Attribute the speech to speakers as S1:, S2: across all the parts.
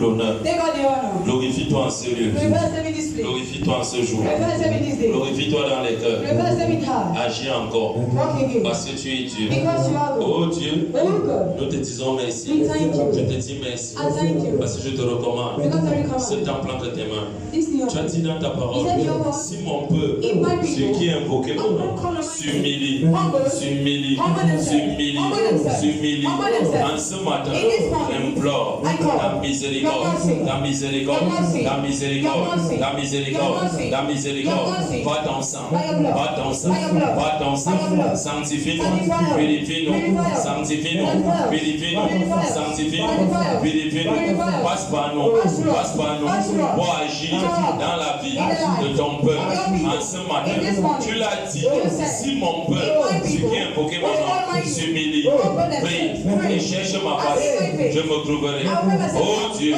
S1: l'honneur.
S2: Take all the honor.
S1: Glorifie-toi en ce lieu.
S2: Reverse them in this place.
S1: Glorifie-toi en ce jour.
S2: Reverse them in this day.
S1: Glorifie-toi dans les cœurs.
S2: Reverse them in heart.
S1: Agis encore.
S2: Walk again.
S1: Parce que tu es Dieu.
S2: Because you are God.
S1: Oh Dieu,
S2: Oh God.
S1: nous te disons merci.
S2: We thank you.
S1: Je te dis merci.
S2: I thank you.
S1: Parce que je te recommande.
S2: Because I recommend.
S1: Ce temps plan que tes mains.
S2: This new
S1: Tu as dit dans ta parole,
S2: Is that your word?
S1: si mon peuple,
S2: If my people,
S1: ceux qui invoquent mon nom, s'humilient, s'humilient, s'humilient, s'humilient, en ce matin, implore ta miséricorde, ta miséricorde, ta miséricorde, ta miséricorde, ta miséricorde, va ton sang, va ton sang, va ton sang, sanctifie-nous, purifie-nous, sanctifie-nous, purifie-nous, sanctifie-nous, purifie-nous, passe par nous, pour agir dans la vie de ton peuple. En ce matin, tu l'as dit, si mon peuple, ceux qui invoquent mon nom, s'humilie, prie et cherche ma face, je me trouverai. Oh Dieu,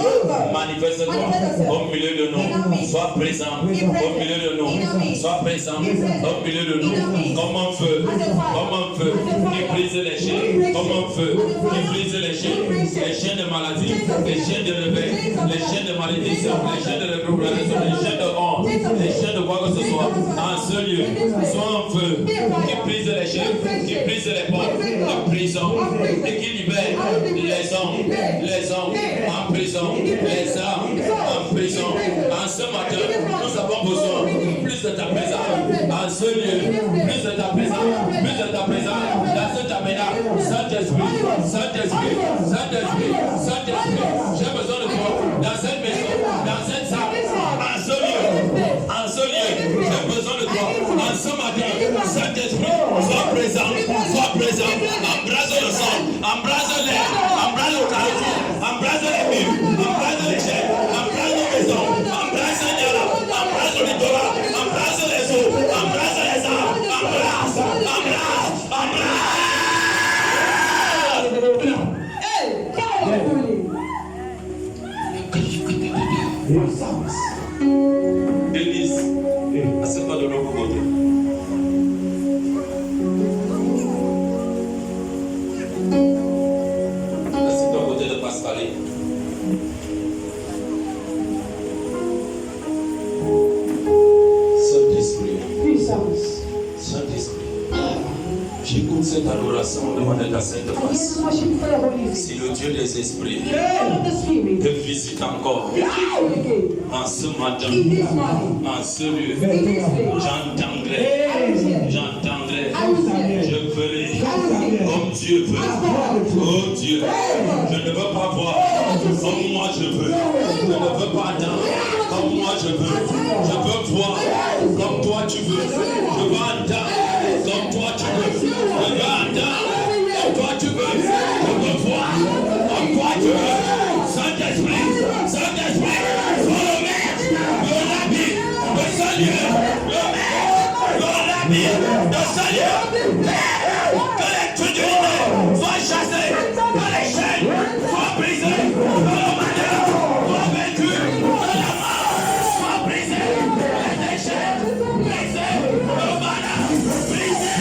S1: manifeste-toi au milieu de nous, sois présent au milieu de nous, sois présent au milieu de nous, comme un feu, qui brise les chaînes, comme un feu, qui brise les chaînes de maladie, les chaînes de réveil, les chaînes de malédiction, les chaînes de réprobation, les chaînes de honte, les chaînes de quoi que ce soit, en ce lieu, soit un feu qui brise les chaînes, qui brise les portes de prison et qui libère les hommes en prison, les âmes en prison. En ce matin, nous avons besoin plus de ta présence. En ce lieu, plus de ta présence, plus de ta présence. Dans cet tabernacle, Saint-Esprit, Saint-Esprit, Saint-Esprit, Saint-Esprit, j'ai besoin de toi dans cette maison, dans cette salle, en ce lieu, j'ai besoin de toi. En ce matin, Saint-Esprit, sois présent, embrasse le sang, embrasse l'air, embrasse le carrefour, embrasse les murs, embrasse les chaînes, embrasse nos maisons, embrasse Niala, embrasse le littoral, embrasse les eaux, embrasse les arbres, embrasse. Élise, assieds-toi de l'autre côté. Assieds-toi à côté de Pascaline. Saint-Esprit, Saint-Esprit, j'écoute cette adoration devant ta sainte face. C'est le Dieu des esprits te visite encore en ce matin, en ce lieu. J'entendrai, je verrai comme Dieu veut. Oh Dieu, je ne veux pas voir comme moi je veux. Je ne veux pas entendre comme moi je veux. Je veux voir comme toi tu veux. Je veux entendre comme toi tu veux. Je veux entendre comme toi tu veux. Je veux voir comme toi tu veux. Saint-Esprit, Saint-Esprit, le maître, le rabbi, le Seigneur, le maître, le rabbi, le Seigneur. Que les tribunaux soient chassés, que les chaînes soient brisées, que le malheur soit vaincu, que la mort soit brisée, que les déchets brisés, le malheur brisé.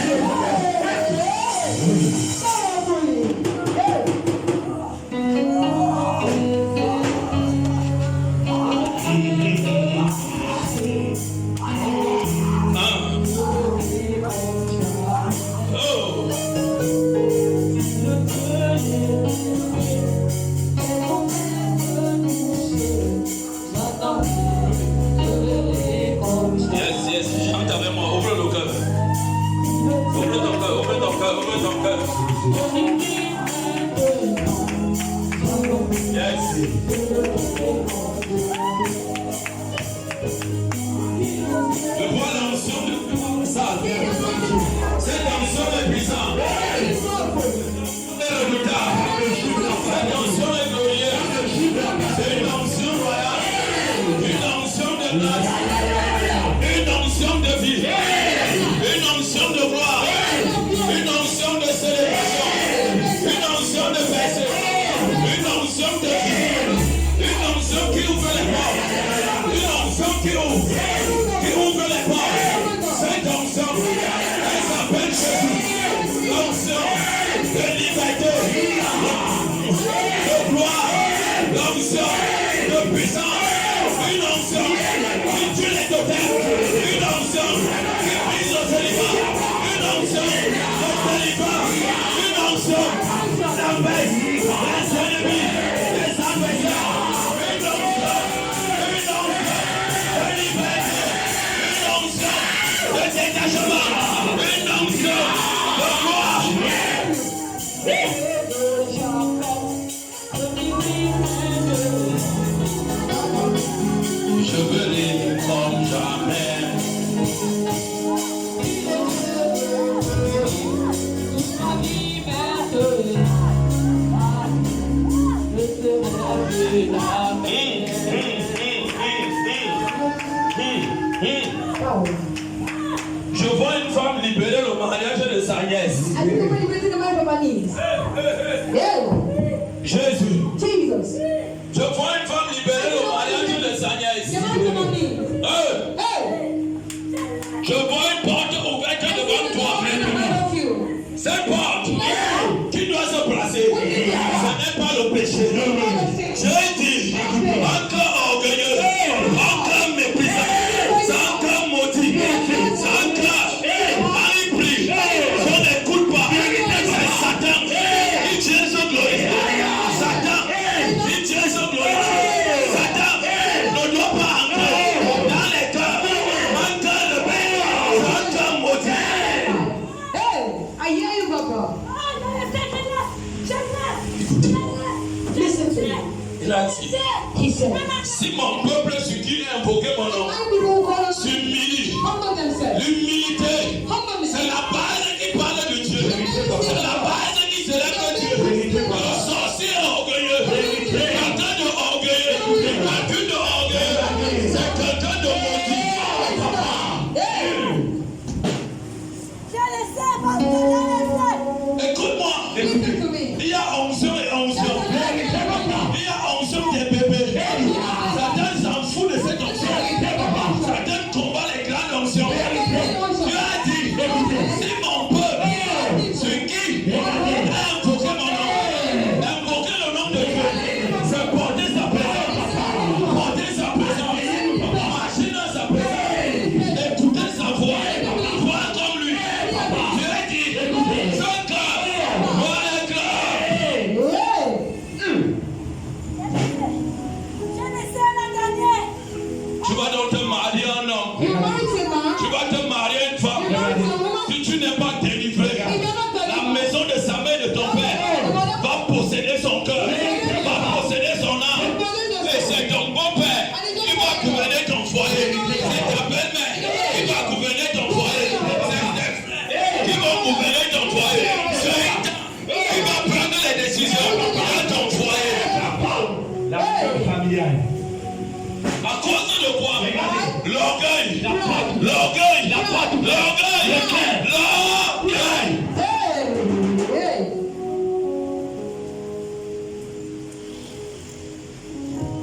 S1: Une onction de vie, une onction de gloire, une onction de célébration, une onction de verset, une onction de vie, une onction qui ouvre les portes, une onction qui ouvre les portes. Cette onction, elle s'appelle Jésus, l'onction de liberté, de gloire, l'onction onction, la baisse, les ennemis, les adversaires, une onction, de liberté, une onction, de détachement, une onction, de gloire. Je veux vivre comme jamais. Je vois une femme libérer le mariage de sa nièce. Jésus. Je vois une femme libérer le mariage de sa nièce. Je vois une porte ouverte devant toi. Cette porte qui doit se placer, ce n'est pas le péché. J'ai dit, encore orgueilleux, encore méprisant, encore maudit, encore manipulé. Je n'écoute pas. C'est Satan qui tient ce gloire. Satan qui tient ce gloire. Satan ne doit pas entrer dans les cœurs. Encore le père, encore maudit.
S2: I hear you, Papa. Listen to me.
S1: Il a dit,
S2: He said,
S1: si mon peuple sur qui est invoqué mon nom s'humilie, l'humilité, c'est la base qui parle de Dieu. C'est la base qui célèbre Dieu. Le sorcier orgueilleux, quelqu'un de orgueilleux, quelqu'un de orgueilleux, c'est quelqu'un de maudit. Écoute-moi,
S2: listen to me.
S1: il y a onction et onction. Il y a onction des bébés. Satan s'en fout de cette onction. Satan combat les grandes onctions. Dieu a dit, si mon peuple, sur qui a invoqué mon nom, invoquer le nom de Dieu, c'est porter sa présence, marcher dans sa présence, écouter sa voix, voir comme lui. Dieu a dit, ce cœur doit être clair. Tu vas donc te marier un homme.
S2: You're married to a man.
S1: Tu vas te marier une femme. Si tu n'es pas délivré, la maison de sa mère et de ton père va posséder son cœur, va posséder son âme. Et c'est ton beau-père qui va gouverner ton foyer. C'est ta belle-mère qui va gouverner ton foyer. C'est tes frères qui vont gouverner ton foyer. C'est Satan qui va prendre les décisions dans ton foyer.
S3: La familiale.
S1: À cause de quoi? L'orgueil. L'orgueil. L'orgueil.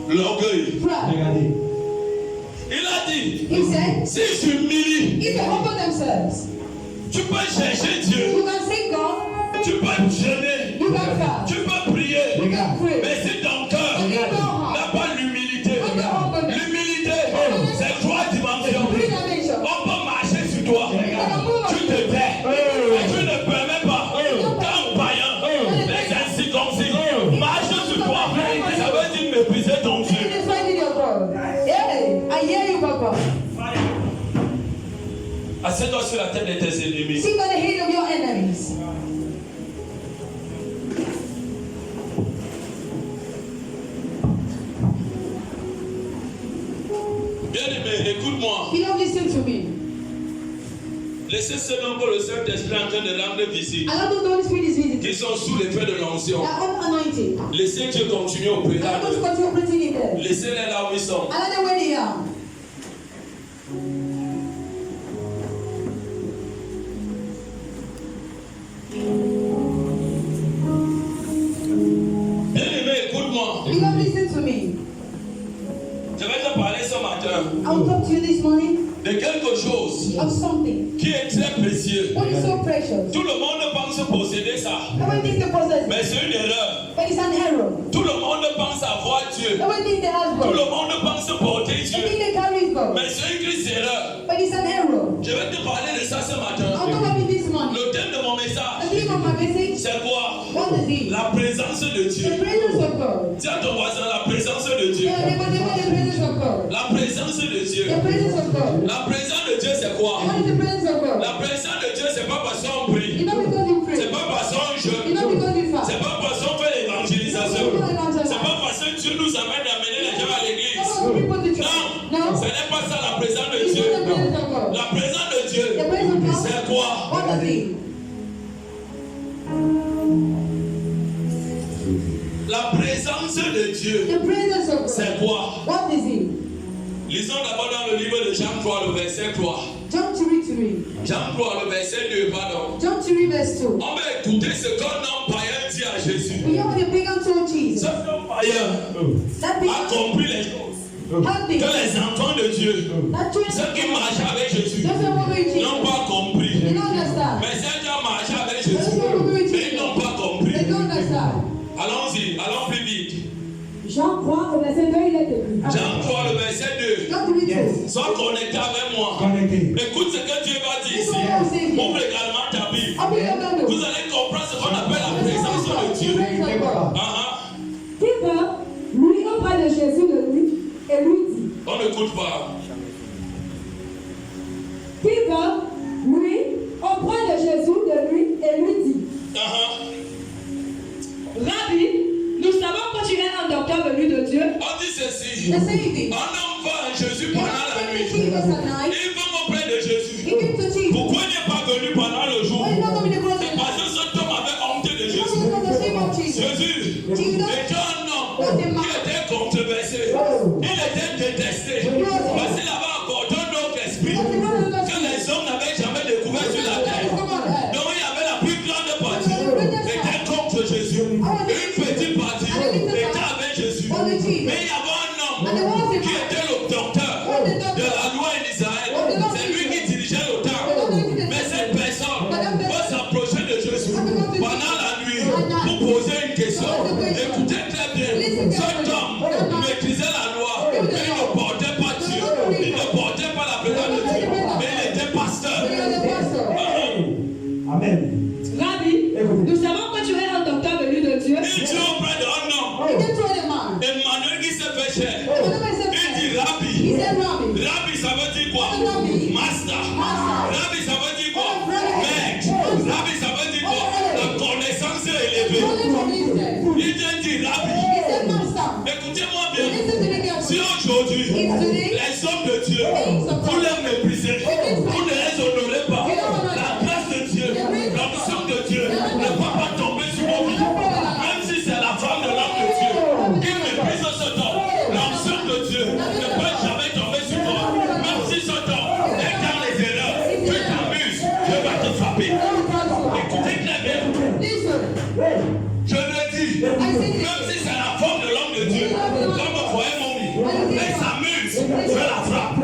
S1: L'orgueil.
S3: Regardez.
S1: Il a dit,
S2: He said,
S1: si s'humilie,
S2: if they humble themselves,
S1: tu peux chercher Dieu,
S2: you can seek God,
S1: tu peux jeûner,
S2: you can fast,
S1: tu peux prier,
S2: you can pray.
S1: mais si ton cœur n'a pas l'humilité, l'humilité, c'est trois dimensions.
S2: Three dimensions.
S1: On peut marcher sur toi, tu te tais, mais tu ne permets pas qu'un païen, les incirconcis, marche sur toi. Ça veut dire mépriser ton Dieu.
S2: It is finding your God. Yeah, I hear you, Papa.
S1: Assieds-toi sur la tête de tes ennemis.
S2: Sit on the head of your enemies.
S1: Bien-aimé, écoute-moi.
S2: Beloved, listen to me.
S1: Laissez ceux que le Saint-Esprit est en train de rendre visite,
S2: Allow the Holy Spirit is visiting.
S1: qui sont sous l'effet de l'onction.
S2: They are unanointed.
S1: Laissez Dieu continuer à opérer.
S2: I want to continue operating in them.
S1: Laissez-les là où ils sont.
S2: Allow them where they are.
S1: Bien-aimé, écoute-moi.
S2: Beloved, listen to me.
S1: Je vais te parler ce matin
S2: I will talk to you this morning
S1: de quelque chose
S2: of something.
S1: qui est très précieux.
S2: What is so precious?
S1: Tout le monde pense posséder ça,
S2: Nobody thinks they possess
S1: mais
S2: it,
S1: c'est une erreur.
S2: but it's an error.
S1: Tout le monde pense avoir Dieu.
S2: Nobody thinks they have
S1: Tout
S2: God.
S1: le monde pense porter
S2: They
S1: Dieu,
S2: think they carry God,
S1: mais c'est une crise erreur.
S2: but it's an error.
S1: Je vais te parler de ça ce
S2: I'll
S1: matin.
S2: talk about it this morning.
S1: Le thème de mon message,
S2: The theme of my message?
S1: C'est quoi?
S2: What is it?
S1: La présence de Dieu.
S2: The presence of God.
S1: Dis à ton voisin la présence de Dieu.
S2: Yeah, the presence of God.
S1: La présence de Dieu.
S2: The presence of God.
S1: La présence de Dieu, c'est quoi?
S2: What is the presence of God?
S1: La présence de Dieu, c'est pas parce qu'on prie.
S2: It's not because you pray.
S1: C'est pas parce qu'on
S2: It's
S1: jeûne.
S2: not because you fast.
S1: C'est pas parce qu'on fait l'évangélisation. C'est pas parce que Dieu nous amène à amener les gens à l'église. Non, ce n'est pas ça la présence de Dieu. La présence de Dieu, c'est quoi?
S2: What is it?
S1: La présence de Dieu,
S2: The presence of God.
S1: c'est quoi?
S2: What is it?
S1: Lisons d'abord dans le livre de Jean 3, le verset 3.
S2: John 3:3.
S1: Jean 3, le verset 2, pardon.
S2: John 3 verse 2.
S1: On va écouter ce qu'un homme païen dit à Jésus.
S2: We know what the pagan told Jesus.
S1: Ce homme païen
S2: That
S1: a
S2: pagan
S1: compris les choses.
S2: had
S1: Que
S2: things.
S1: les enfants de Dieu,
S2: That children
S1: ceux qui marchaient avec Jésus,
S2: those who were with
S1: n'ont
S2: Jesus.
S1: pas compris.
S2: They don't understand.
S1: Mais ceux qui ont marché avec
S2: Those
S1: Jésus,
S2: who were with
S1: mais ils
S2: Jesus.
S1: n'ont pas compris.
S2: They don't understand.
S1: Allons-y, allons plus vite.
S4: Jean 3, au verset 2, il est écrit.
S1: Jean 3, le verset 2.
S2: John 3:2.
S1: Sois connecté avec moi.
S3: Connecté.
S1: Écoute ce que Dieu va dire ici. Ouvre également ta Bible.
S2: Open your Bible.
S1: Vous allez comprendre ce qu'on appelle la présence de Dieu. Ah,
S4: Qui vint, lui, auprès de Jésus de lui, et lui dit.
S1: on n'écoute pas.
S4: Qui vint, lui, auprès de Jésus de lui, et lui dit. Rabbi, nous savons que tu es un docteur venu de Dieu.
S1: On dit ceci.
S2: The same thing.
S1: Un homme va à Jésus
S2: He
S1: pendant
S2: was
S1: la
S2: coming
S1: nuit.
S2: to Jesus at night.
S1: Il va auprès de
S2: He
S1: Jésus.
S2: came to Jesus.
S1: Pourquoi il n'est pas venu pendant le jour?
S2: Why is not coming to God
S1: C'est
S2: at
S1: parce
S2: night?
S1: que cet homme avait honte de
S2: Because
S1: Jésus.
S2: he was the same of Jesus.
S1: Jésus était un homme qui était controversé. Il était détesté. Parce qu'il avait apporté un autre esprit que les hommes n'avaient jamais découvert sur la terre. Donc il y avait la plus grande partie était contre Jésus. Une petite partie était avec Jésus. Mais il y avait un homme qui était le docteur de la loi en Israël. C'est lui qui dirigeait le temple. Mais cette personne va s'approcher de Jésus pendant la nuit pour poser une question. Écoutez très bien. Cet homme maîtrisait la loi, mais il ne portait pas Dieu. Il ne portait pas la présence de Dieu. Mais il était pasteur.
S3: Amen.
S4: Rabbi, nous savons que tu es un docteur venu de Dieu.
S1: Il dit auprès d'un homme,
S2: He came to the man.
S1: Emmanuel qui s'est fait chair.
S2: He
S1: Il dit Rabbi.
S2: said, Rabbi.
S1: Rabbi, ça veut dire quoi?
S2: Rabbi.
S1: Master.
S2: Master.
S1: Rabbi, ça veut dire quoi?
S2: Rabbi.
S1: Maître. Rabbi, ça veut dire quoi? La connaissance est élevée.
S2: Only from Israel.
S1: Il vient dire Rabbi.
S2: He said, Master.
S1: Écoutez-moi bien.
S2: Listen to me
S1: Si
S2: carefully.
S1: aujourd'hui, les hommes de Dieu, vous les méprisez, vous ne les honorez pas, la grâce de Dieu, l'onction de Dieu ne va pas tomber sur vos vies. Même si c'est la femme de l'homme de Dieu qui méprise cet homme, l'onction de Dieu ne peut jamais tomber sur toi. Même si cet homme est dans les erreurs, tu t'amuses, Dieu va te frapper. Écoutez très bien,
S2: Listen.
S1: je le dis, même si c'est la forme de l'homme de Dieu, comme vous voyez mon vie, elle s'amuse, je la frappe.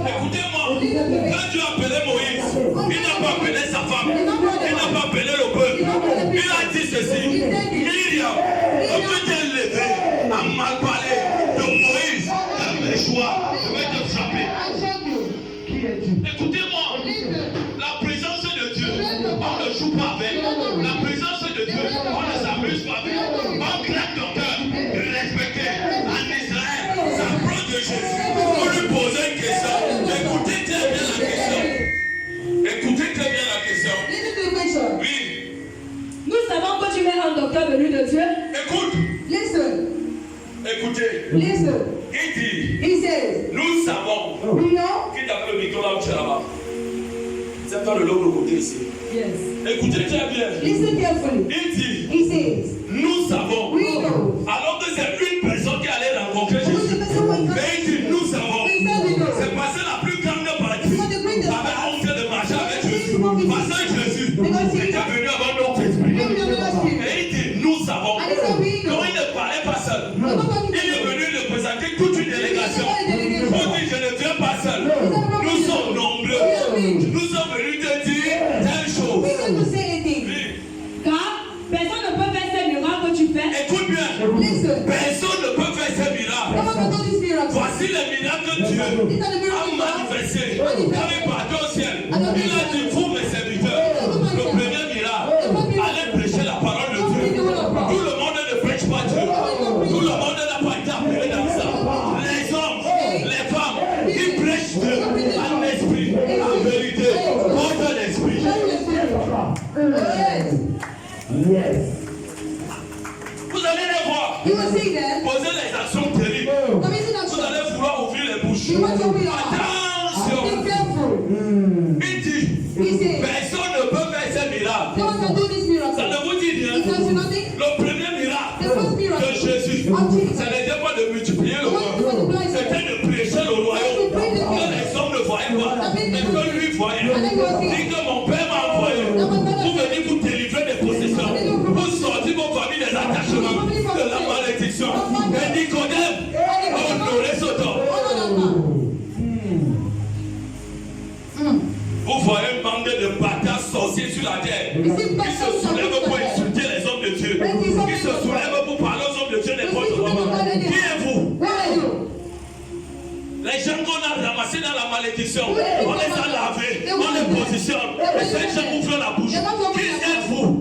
S1: Écoutez-moi, quand Dieu a appelé Moïse, il n'a pas appelé sa femme, il n'a pas appelé le peuple. Il a dit ceci, Myriam, quand tu t'es levé à mal parler de Moïse, mes choix, je vais te frapper. Écoutez-moi, la présence de Dieu, on ne joue pas avec. La présence de Dieu, on ne s'amuse pas avec. Un grand docteur, respecté en Israël, s'approche de Jésus pour lui poser une question. Écoutez très bien la question. Écoutez très bien la question.
S2: Listen to the question.
S1: Oui,
S4: Nous savons que tu es un docteur venu de Dieu.
S1: écoute,
S2: Listen.
S1: écoutez.
S2: Listen.
S1: Il dit,
S2: He says,
S1: nous savons.
S2: we know.
S1: Qui t'a fait le micro là où tu es là-bas? C'est pas le l'autre côté ici.
S4: Yes.
S1: Écoutez très bien.
S2: Listen carefully.
S1: Il dit,
S2: He says,
S1: nous savons.
S2: we know.
S1: Alors que c'est une personne qui allait rencontrer Jésus. Mais il dit, nous savons. C'est parce que la plus grande partie avait honte de marcher avec Jésus. Parce que Jésus était venu avant notre esprit. Et il dit, nous savons. Donc il ne parlait pas seul. Il est venu représenter toute une délégation. Pour dire, je ne viens pas seul. Nous sommes nombreux. Nous sommes venus te dire telle chose. Oui.
S4: Car personne ne peut faire ces miracles que tu fais.
S1: Écoute bien. Personne ne peut faire ces miracles. Voici les miracles que Dieu a manifestés. Quand il partait au ciel, il a dit, vous mes serviteurs, le premier miracle, allez Vous allez les voir.
S2: You will see them.
S1: Poser les actions terribles.
S2: Committing
S1: Vous
S2: action.
S1: allez vouloir ouvrir les bouches.
S2: You want to open your eyes.
S1: Attention.
S2: Be careful.
S1: Il dit,
S2: He said,
S1: personne ne peut faire ces miracles.
S2: no one can do this miracle.
S1: Ça ne vous dit rien.
S2: It tells you nothing.
S1: Le premier miracle
S2: The first miracle
S1: de Jésus,
S2: of Jesus.
S1: ça n'était pas de multiplier le
S2: The one
S1: royaume.
S2: for the blind.
S1: C'était de prêcher le royaume. Que les hommes ne voyaient pas, mais que lui voyait. Dit que mon Père m'a envoyé. Vous venez vous délivrer des possessions. Vous sortir vos familles des attachements, de la malédiction. Et Nicodème, honorez ce temps. Vous voyez une bande de bâtards sorciers sur la terre. Ils se soulèvent pour insulter les hommes de Dieu. Ils se soulèvent pour parler aux hommes de Dieu n'importe comment. Qui êtes-vous? Les gens qu'on a ramassés dans la malédiction, on les a lavés, on les positionne. Et ces gens ouvrent la bouche. Qui êtes-vous?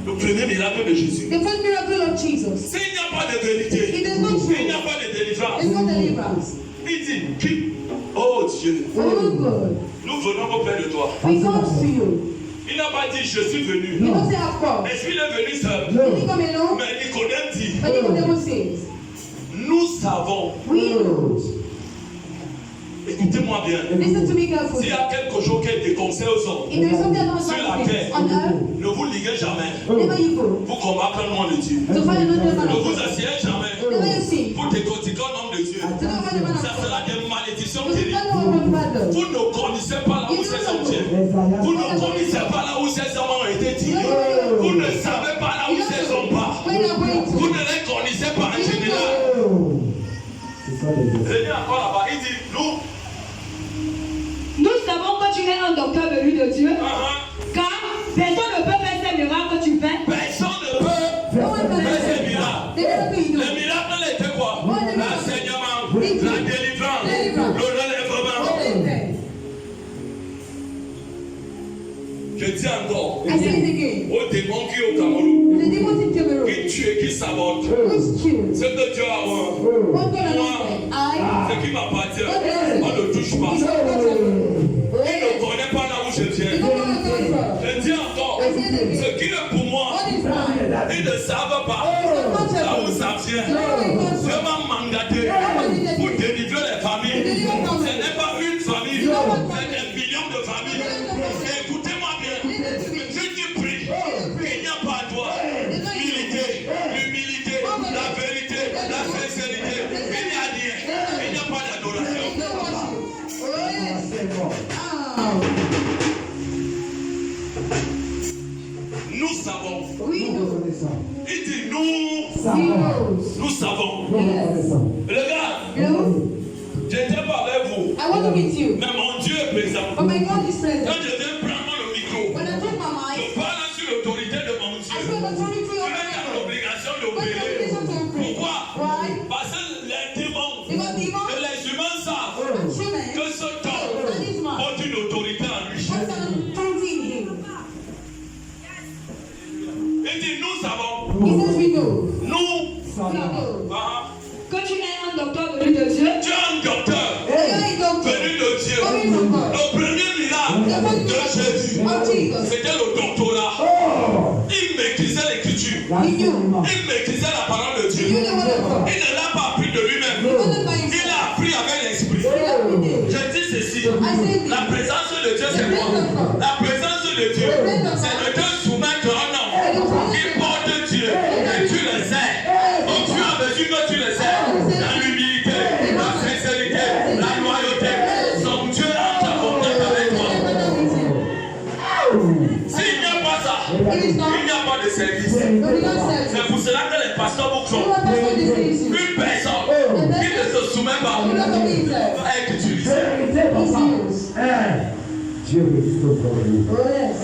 S1: Le premier miracle de Jésus.
S2: The first miracle of Jesus.
S1: S'il n'y a pas de vérité,
S2: It is not true.
S1: s'il n'y a pas de délivrance,
S2: It's not deliverance.
S1: il dit, qui? Oh Dieu,
S2: Oh God.
S1: nous venons auprès de toi.
S2: We come to you.
S1: Il n'a pas dit je suis
S2: He
S1: venu.
S2: don't say I've come.
S1: Est-ce qu'il est venu seul?
S2: He didn't come alone.
S1: Mais Nicodème dit,
S2: But Nicodemus says,
S1: nous savons.
S2: we know.
S1: Écoutez-moi bien.
S2: Listen to me carefully.
S1: S'il y a quelque chose qui est déconseillé aux hommes,
S2: If there is something about
S1: sur la
S2: something
S1: terre,
S2: on earth,
S1: ne vous liguez jamais
S2: never you go.
S1: pour combattre le nom de Dieu.
S2: To find another man
S1: Ne
S2: of
S1: vous
S2: God.
S1: asseyez jamais
S2: Never you see.
S1: pour décortiquer le nom de Dieu.
S2: To know about the man of
S1: Ça
S2: God.
S1: sera des malédictions
S2: You don't
S1: terribles.
S2: know what God does.
S1: Vous ne connaissez pas là où ces hommes viennent. Vous ne connaissez pas là où ces hommes ont été tirés. Vous ne savez pas là où ces hommes partent.
S2: Where they're going to.
S1: Vous ne les connaissez pas en général. Venez encore là-bas. Il dit,
S4: Nous savons que tu es un docteur venu de Dieu, car personne ne peut faire ces miracles que tu fais.
S1: personne ne peut
S2: No one can
S1: faire ces
S2: do it.
S1: miracles.
S2: The miracle you
S1: Les
S2: do.
S1: miracles étaient quoi? L'enseignement, la délivrance, le relèvement.
S2: Amen.
S1: Je dis encore,
S2: I say it again.
S1: aux démons qui au Cameroun,
S2: The demons in Cameroon.
S1: qui tuent, qui sabotent,
S2: Who's killed?
S1: ce que Dieu a,
S2: What God anointed? I.
S1: ce qui m'appartient, on ne touche pas.
S2: He's not touchable.
S1: Il ne connaît pas là où je
S2: You
S1: viens.
S2: don't know where I'm from.
S1: Je dis encore, ce qui est pour moi,
S2: What is mine?
S1: ils ne savent pas là où ça vient. Dieu m'a mandaté pour délivrer les familles. Ce n'est pas une famille, c'est des millions de familles. Écoutez-moi bien. Si tu pries, il n'y a pas à toi. L'humilité, la vérité, la sincérité. Il n'y a rien. Il n'y a pas d'adoration.
S2: Oh yes. Ah.
S1: Nous savons.
S2: We know.
S1: Il dit nous,
S2: He knows.
S1: nous savons.
S2: Yes.
S1: Regarde,
S2: You.
S1: j'étais pas avec vous,
S2: I want to meet you.
S1: mais mon Dieu est présent.
S2: But my God is
S1: Quand
S2: present.
S1: je viens prendre le micro,
S2: When I told my mind,
S1: je parle sur l'autorité de mon
S2: I
S1: Dieu.
S2: said authority
S1: Tu
S2: of
S1: es dans
S2: God.
S1: l'obligation
S2: But the
S1: d'opérer.
S2: obligation to pray.
S1: Pourquoi?
S2: Why?
S1: Parce que les démons
S2: Because demons
S1: et les humains savent
S2: and humans
S1: que ce temps
S2: and this man
S1: porte une autorité en lui.
S2: has an authority in him.
S1: Il dit nous savons,
S2: He says we know.
S1: nous,
S2: We know.
S4: Que tu es un docteur venu de Dieu,
S1: tu es un docteur
S2: You are a doctor.
S1: venu de Dieu.
S2: Coming from God.
S1: Le premier miracle de Jésus,
S2: Of Jesus.
S1: c'était le doctorat. Il maîtrisait l'écriture.
S2: He knew.
S1: Il maîtrisait la parole de Dieu.
S2: He knew the word of God.
S1: Il ne l'a pas appris de lui-même.
S2: He wasn't by
S1: Il
S2: himself.
S1: a appris avec l'esprit.
S2: He learned it.
S1: Je dis ceci.
S2: I said
S1: La
S2: this.
S1: présence de Dieu, c'est quoi? La présence de Dieu, c'est de te soumettre à un homme qui porte Dieu et tu le sais. Au fur et à mesure que tu le sais, dans l'humilité, la sincérité, la loyauté, son Dieu entre en contact avec toi. S'il n'y a pas ça, il n'y a pas de service. C'est pour cela que les pasteurs vous font. Une personne qui ne se soumet pas va être utilisée.
S3: Dieu restaure pour nous.
S2: Oh yes.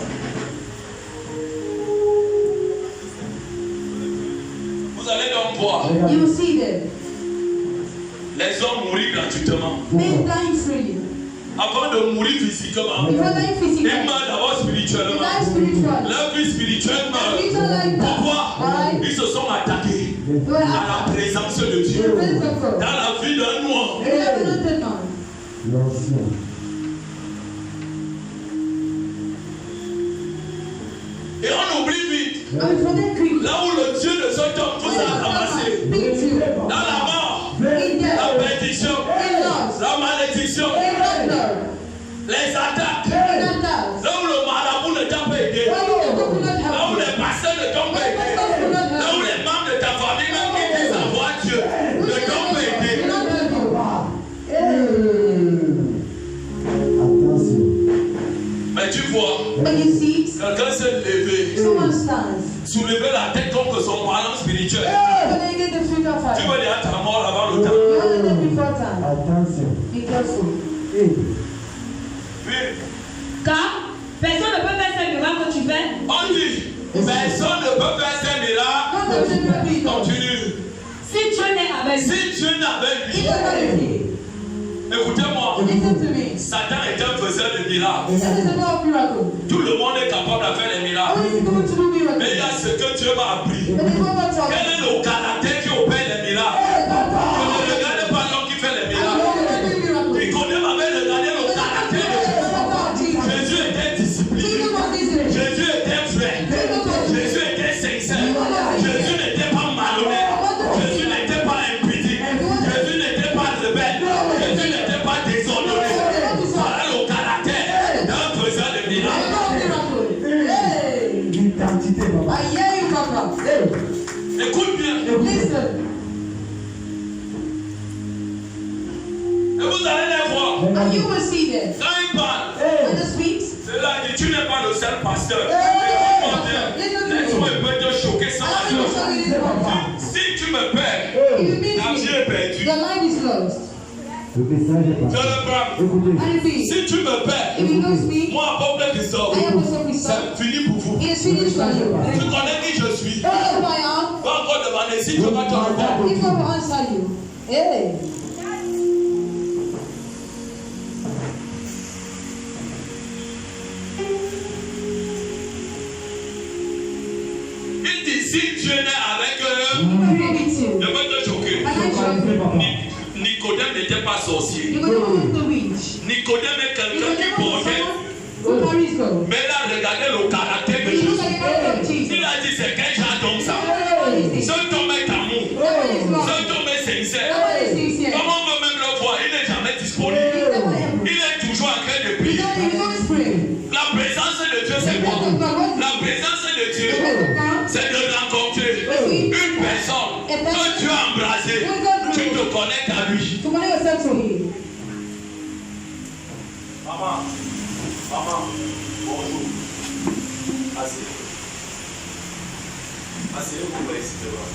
S1: Vous allez donc voir
S2: You will see them.
S1: les hommes mourir gratuitement.
S2: Men dying freely.
S1: Avant de mourir physiquement,
S2: Before dying
S1: ils
S2: physically.
S1: meurent d'abord
S2: They
S1: spirituellement.
S2: die spiritually.
S1: Leur vie spirituelle meurt.
S2: Spiritual life dies.
S1: Pourquoi?
S2: Why?
S1: Ils se sont attaqués
S2: They were
S1: à
S2: after
S1: la présence de
S2: the
S1: Dieu.
S2: presence of God.
S1: Dans la vie d'un noir,
S2: They have anointed man.
S3: L'ancien.
S1: Là où le Dieu de cet homme vous a ramassé. Dans la mort, la perdition, la malédiction, les attaques. Là où le marabout ne t'a pas aidé. Là où les pasteurs ne t'ont pas aidé. Là où les membres de ta famille, même qui disent avoir Dieu, ne t'ont pas aidé.
S3: Attention.
S1: Mais tu vois, quelqu'un s'est levé, soulever la tête contre son parent spirituel. Tu veux dire à ta mort avant le temps.
S3: Attention.
S1: Oui.
S4: Car personne ne peut faire ces miracles que tu fais.
S1: On dit, personne ne peut faire ces miracles. Continue.
S4: Si Dieu n'est avec lui.
S1: Si Dieu n'avait lui, écoutez-moi, Satan est un faiseur de miracles. Tout le monde est capable de faire des miracles. Mais il y a ce que Dieu m'a appris. Quel est le caractère qui opère les miracles? Je ne regarde pas l'homme qui fait les miracles. Il connaît ma mère, regardez le caractère de Jésus. Jésus était discipliné. Jésus était vrai. Jésus était sincère. Jésus n'était pas malhonnête. Jésus n'était pas impudique. Jésus n'était pas rebelle. Jésus n'était pas désordonné. Voilà le caractère d'un faiseur de miracles.
S3: L'identité, papa.
S1: Écoute bien. Et vous allez les voir.
S2: And you will see them.
S1: Quand il parle,
S2: When it speaks,
S1: c'est là dit, tu n'es pas le seul pasteur. Laisse-moi un peu te choquer sans
S2: I will show you this one.
S1: Si tu me perds,
S2: If you meet
S1: la vie
S2: me,
S1: est perdue.
S2: the line is lost.
S3: Le message est
S1: Je
S3: passé.
S1: le prends.
S3: Écoutez.
S2: And repeat.
S1: Si tu me perds,
S2: If you don't speak,
S1: moi, apôtre Christophe,
S2: I am also Christophe.
S1: c'est fini pour vous.
S2: It is finished for you.
S1: Tu connais qui je suis.
S2: You know who I am.
S1: Va encore demander si tu vas te répondre.
S2: If I will answer you. Hey.
S1: Il dit si Dieu n'est avec eux,
S2: You will read it
S1: je
S2: too.
S1: vais te choquer.
S2: And I show you.
S1: Nicodème n'était pas sorcier.
S2: You will know the witch.
S1: Nicodème est
S2: You
S1: quelqu'un
S2: will
S1: qui
S2: know
S1: portait.
S2: someone who carries God.
S1: Mais là, regardez le caractère de
S2: You look
S1: Jésus.
S2: at the character of Jesus.
S1: Il a dit c'est quel genre d'homme ça?
S2: What is this?
S1: Cet homme est amour.
S2: That one is love.
S1: Cet homme est sincère.
S2: That one is sincere.
S1: Comment on peut même le voir? Il n'est jamais disponible.
S2: He's never ever.
S1: Il est toujours en train de
S2: He's
S1: prier.
S2: always praying.
S1: La présence de Dieu, c'est quoi? La présence de Dieu, c'est de rencontrer une personne que Dieu a embrassée. Tu te connectes à lui.
S2: To connect yourself to him.
S1: Maman, bonjour. Asseyez. Asseyez-vous, s'il te plaît.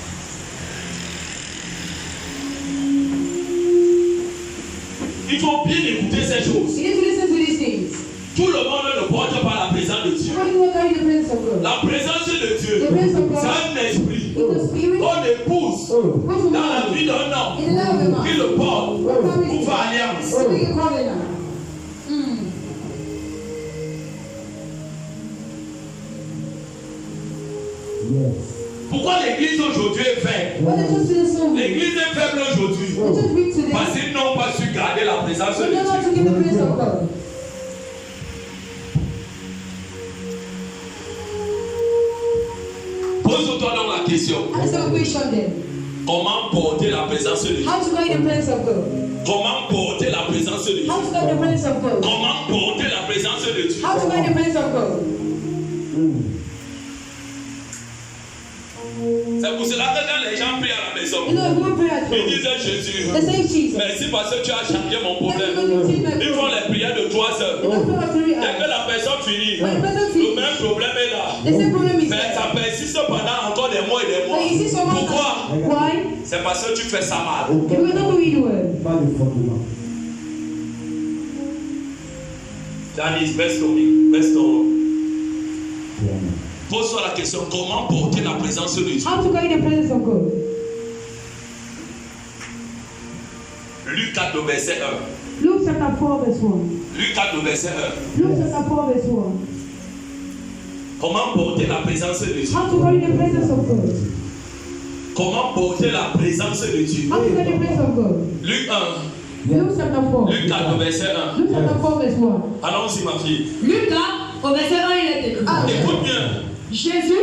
S1: Il faut bien écouter ces choses.
S2: You need to listen to these things.
S1: Tout le monde ne porte pas la présence de Dieu.
S2: Everybody will carry the presence of God.
S1: La présence de Dieu,
S2: The presence of
S1: c'est
S2: God
S1: un esprit
S2: is the spirit
S1: qu'on épouse
S2: which will
S1: dans la
S2: move
S1: vie d'un homme
S2: in the life of a
S1: qui
S2: man.
S1: le porte
S2: What carries
S1: pour
S2: it?
S1: faire alliance.
S2: To make a covenant.
S3: Yes.
S1: Pourquoi l'église aujourd'hui est faible?
S2: What the church is so weak.
S1: L'église est faible aujourd'hui
S2: The church weak today.
S1: parce qu'ils n'ont pas su garder la présence
S2: We
S1: de
S2: don't know how to
S1: Dieu.
S2: give the praise of God.
S1: Pose-toi donc la question.
S2: Answer the question then.
S1: Comment porter la présence de Dieu?
S2: How to carry the presence of God?
S1: Comment porter la présence de Dieu?
S2: How to carry the presence of God?
S1: Comment porter la présence de Dieu?
S2: How to carry the presence of God?
S1: C'est pour cela que quand les gens prient à la maison,
S2: You know, we pray at
S1: ils
S2: home.
S1: disent à Jésus,
S2: They say Jesus.
S1: merci parce que tu as changé mon
S2: Thank you
S1: problème.
S2: for changing my
S1: Ils font
S2: problem.
S1: les prières de 3 heures.
S2: They don't pray for 3
S1: Dès que
S2: hours.
S1: la personne finit,
S2: When the person
S1: le
S2: finishes,
S1: même problème est là.
S2: the same problem is
S1: Mais
S2: there.
S1: ça persiste pendant encore des mois et des mois.
S2: But you see someone
S1: Pourquoi?
S2: Why?
S1: C'est parce que tu fais ça mal.
S2: You will not do it well.
S3: Pas de fondement.
S1: Janice, baisse ton.
S3: Bien.
S1: Pose-toi la question, comment porter la présence de Dieu?
S2: How to carry the presence of God?
S1: Luc 4, verset 1.
S2: Luke chapter 4 verse 1.
S1: Luc 4, verset 1.
S2: Luke chapter 4 verse 1.
S1: Comment porter la présence de Dieu?
S2: How to carry the presence of God?
S1: Comment porter la présence de Dieu?
S2: How to carry the presence of God?
S1: Luc 1,
S2: Luke chapter 4.
S1: Luc 4, verset 1.
S2: Luke chapter 4 verse 1.
S1: Allons-y, ma fille.
S4: Luc 4, au verset 1, il est écrit.
S2: Ah,
S1: Écoute bien.
S4: Jésus,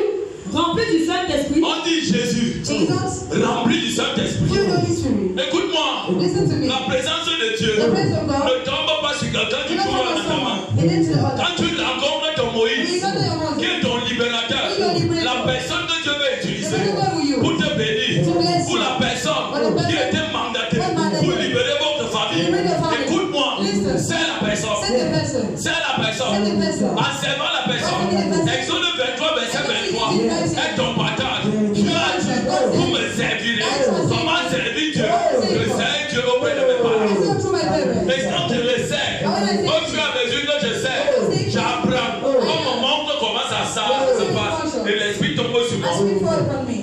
S4: Rempli du Saint-Esprit.
S1: On dit Jésus,
S2: Jesus,
S1: rempli du Saint-Esprit.
S2: full Holy Spirit.
S1: Écoute-moi,
S2: Listen to me.
S1: la présence de Dieu
S2: The presence of God.
S1: ne tombe pas sur quelqu'un qui
S2: You don't
S1: court
S2: come
S1: dans
S2: to
S1: ta main.
S2: someone and then to the other.
S1: Quand tu rencontres ton Moïse,
S2: You don't know your
S1: qui
S2: Moses.
S1: est ton libérateur,
S2: Qui est ton libérateur.
S1: la personne que Dieu veut utiliser
S2: The person God will use.
S1: pour te bénir,
S2: To bless
S1: pour
S2: you.
S1: la personne
S2: For the
S1: qui
S2: person
S1: était mandatée
S2: God mandated.
S1: pour libérer votre famille.
S2: Liberate your family.
S1: Écoute-moi,
S2: Listen.
S1: c'est la personne.
S2: Send the person.
S1: C'est la personne.
S2: Send the person.
S1: En servant la personne.
S2: Send the person.
S1: Exode 23, verset 23.
S2: Send the person.
S1: Est ton partage. Tu as dit, vous me servirez. Comment servir Dieu? Je sers Dieu auprès de mes
S2: I
S1: parents.
S2: see through my parents.
S1: Et quand je le sais, au fur et à mesure que je sais, j'apprends. On me montre comment ça se passe. Et l'esprit tombe sur
S2: I
S1: moi.
S2: speak for upon me.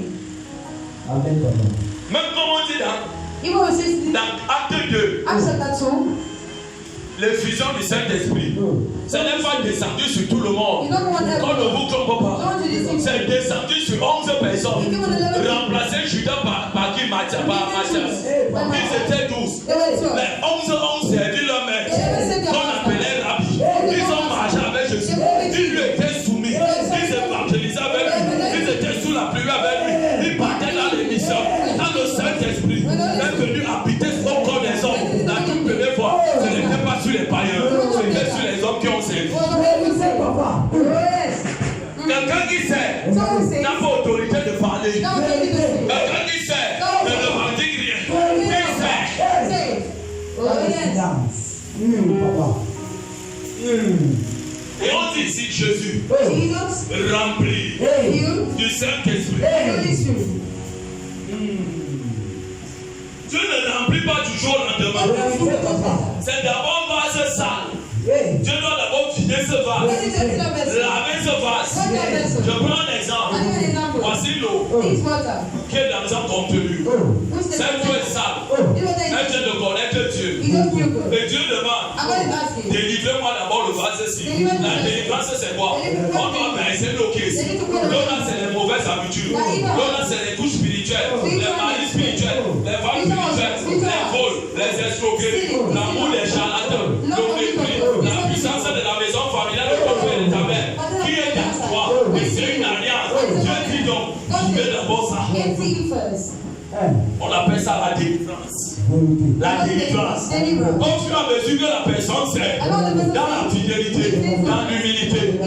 S3: Amen.
S1: Même comme on dit dans
S2: Even when it says
S1: Acte 2,
S2: Acts chapter 2,
S1: l'effusion du Saint-Esprit, ce n'est pas descendu sur tout le monde.
S2: you don't want
S1: Qu'on ne
S2: everyone.
S1: vous trompe pas.
S2: Don't you listen.
S1: C'est descendu sur 11 personnes. Remplacé Judas par qui Matthias. Ils étaient 12.
S2: They were 12.
S1: Mais 11 ont servi leur maître. Qu'on appelait Rabbi. Ils ont marché avec Jésus. Ils lui étaient soumis. Ils évangélisaient avec lui. Ils étaient sous la pluie avec lui. Ils partaient dans les missions. Quand le Saint-Esprit est venu habiter au corps des hommes, la toute première fois, ce n'était pas sur les païens. C'était sur les hommes qui ont servi.
S2: Yes.
S1: Quelqu'un qui sait n'a pas autorité de parler.
S2: Now we need to say.
S1: Quelqu'un qui sait ne revendique rien. Il sait.
S2: Say. Oh yes.
S3: Papa.
S1: Et on dit ici Jésus
S2: Jesus,
S1: rempli
S2: you,
S1: du Saint-Esprit.
S2: Holy Spirit.
S1: Dieu ne remplit pas du jour au lendemain. C'est d'abord un vase sale. Dieu doit d'abord vider ce vase. Laver ce vase. Je prends un exemple. Voici l'eau
S2: It's water.
S1: qui est dans un contenu.
S2: Who's the
S1: Cette eau est sale. Elle vient de connaître Dieu.
S2: You just feel good.
S1: Et Dieu demande,
S2: I'm going to ask you.
S1: délivrez-moi d'abord le vase-ci. La délivrance, c'est quoi? On doit baisser nos caisses. L'eau là, c'est les mauvaises habitudes. L'eau là, c'est les couches spirituelles, les maris spirituels, les femmes spirituelles, les vols, les escroqueries, l'amour des charlatans, le mépris, la puissance de la maison familiale de ton père et ta mère. Qui est dans toi? Et c'est une alliance. Dieu dit donc, tu fais d'abord ça.
S2: Get you first.
S1: On appelle ça la délivrance. La délivrance. Au fur et à mesure que la personne sait, dans la fidélité, dans l'humilité,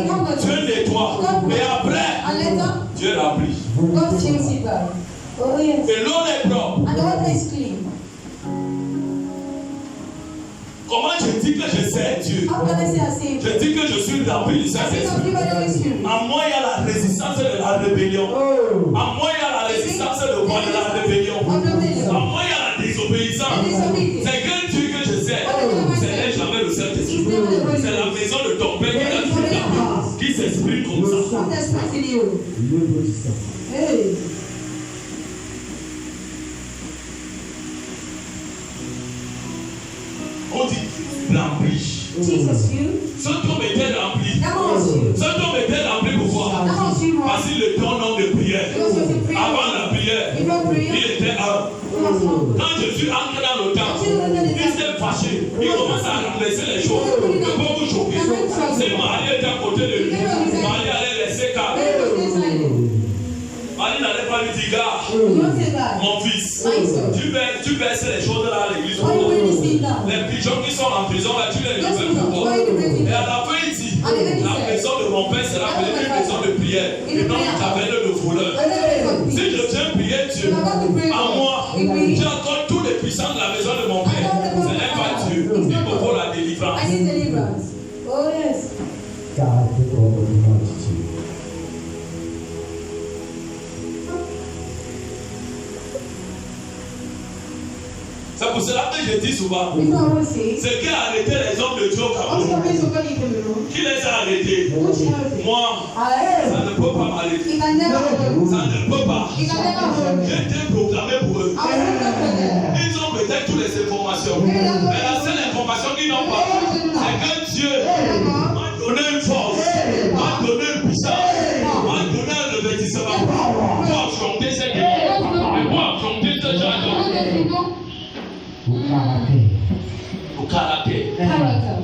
S1: Dieu nettoie. Et après,
S2: And later,
S1: Dieu remplit.
S2: God fills it back. Oh yes.
S1: Et l'eau est propre.
S2: And the water is clean.
S1: Comment je dis que je sais Dieu?
S2: How can I say I saved?
S1: Je dis que je suis rempli du
S2: I think of
S1: Saint-Esprit.
S2: you by the Holy Spirit.
S1: En moi, il y a la résistance de la rébellion. En moi, il y a la résistance de quoi? De la rébellion. En moi, il y a la désobéissance. C'est que Dieu que je sais. Ce n'est jamais le Saint-Esprit. C'est la maison de ton Père qui a tout appris, qui s'exprime comme ça.
S2: Put the Spirit in you. Hey.
S1: On dit rempli.
S2: Jesus, you.
S1: Ce homme était rempli.
S2: That was you.
S1: Ce homme était rempli pourquoi?
S2: That was you, Lord.
S1: Parce qu'il était en nom de prière.
S2: Because of the prayer.
S1: Avant la prière,
S2: Before prayer,
S1: il était un.
S2: he was humble.
S1: Quand Jésus entre dans le temple, il s'est fâché. Il commence à renverser les choses. Je peux vous choquer. Si Marie était à côté de lui, Marie allait laisser calme.
S2: When he was decided,
S1: Marie n'allait pas lui dire, gars,
S2: you don't say that.
S1: mon fils,
S2: My son.
S1: tu baisses les choses là à l'église.
S2: Why you bring this thing down?
S1: Les pigeons qui sont en prison, là, tu les
S2: Those
S1: libères
S2: people,
S1: pourquoi?
S2: why you bring it
S1: Et à
S2: down?
S1: la fin, il dit, la maison de mon père sera appelée une maison de prière et non une taverne de voleurs.
S2: I never got
S1: Si
S2: this.
S1: je viens prier Dieu, en moi, j'ai encore tous les puissants de la maison de mon père. Ce n'est pas Dieu. Il me faut la délivrance.
S2: I need deliverance. Oh yes.
S3: Car c'est ton identité.
S1: C'est pour cela que je dis souvent,
S2: Before I will say,
S1: ce qui a arrêté les hommes de Dieu au
S2: also
S1: Cameroun,
S2: praise of God in Cameroon.
S1: qui les a arrêtés?
S2: Which help?
S1: Moi,
S2: I
S1: ça ne peut pas m'arrêter.
S2: He can never hold.
S1: Ça ne peut pas.
S2: He can never hold.
S1: J'ai été proclamé pour eux.
S2: I will not for them.
S1: Ils ont peut-être toutes les informations. Mais la seule information qu'ils n'ont pas, c'est que Dieu m'a donné une force, m'a donné une puissance, m'a donné un revêtissement pour affronter cette guerre, et pour affronter ce genre
S3: Au caractère.
S1: au caractère.
S2: Character.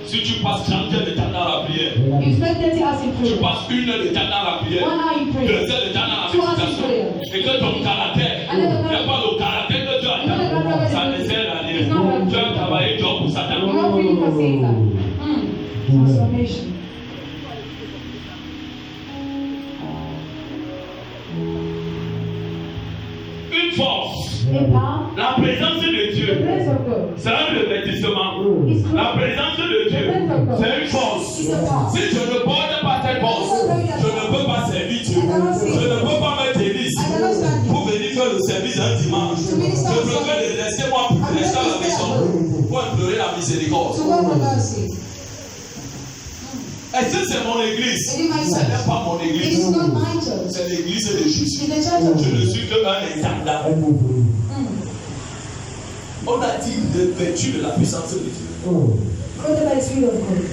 S1: Si tu passes 30 heures de temps dans la prière,
S2: You spend 30 hours in
S1: tu passes 1 heure de temps dans la prière, 2 heures de temps dans la méditation, et que ton caractère n'est pas le caractère que Dieu attend, ça ne sert à rien. Tu as travaillé dur pour Satan.
S2: Transformation.
S1: Une force,
S2: A power.
S1: la présence de
S2: The
S1: Dieu,
S2: presence of God.
S1: c'est un revêtissement.
S2: Is
S1: La présence de Dieu, c'est une force.
S2: It's a power.
S1: Si je ne porte pas cette force, je ne peux pas servir Dieu. Je ne peux pas mettre des listes pour venir faire le service un dimanche. Je préfère les laisser moi pour rester à la maison pour implorer la miséricorde.
S2: To walk on mercy.
S1: Est-ce que c'est mon église?
S2: It is my
S1: Ce n'est
S2: church.
S1: pas mon
S2: It
S1: église.
S2: is not my church.
S1: C'est l'église de Jésus.
S2: It's the church of
S1: Je ne
S2: Jesus.
S1: suis qu'un intendant. On a dit de vêtu de la puissance de Dieu.
S2: Quoted by the Spirit of God.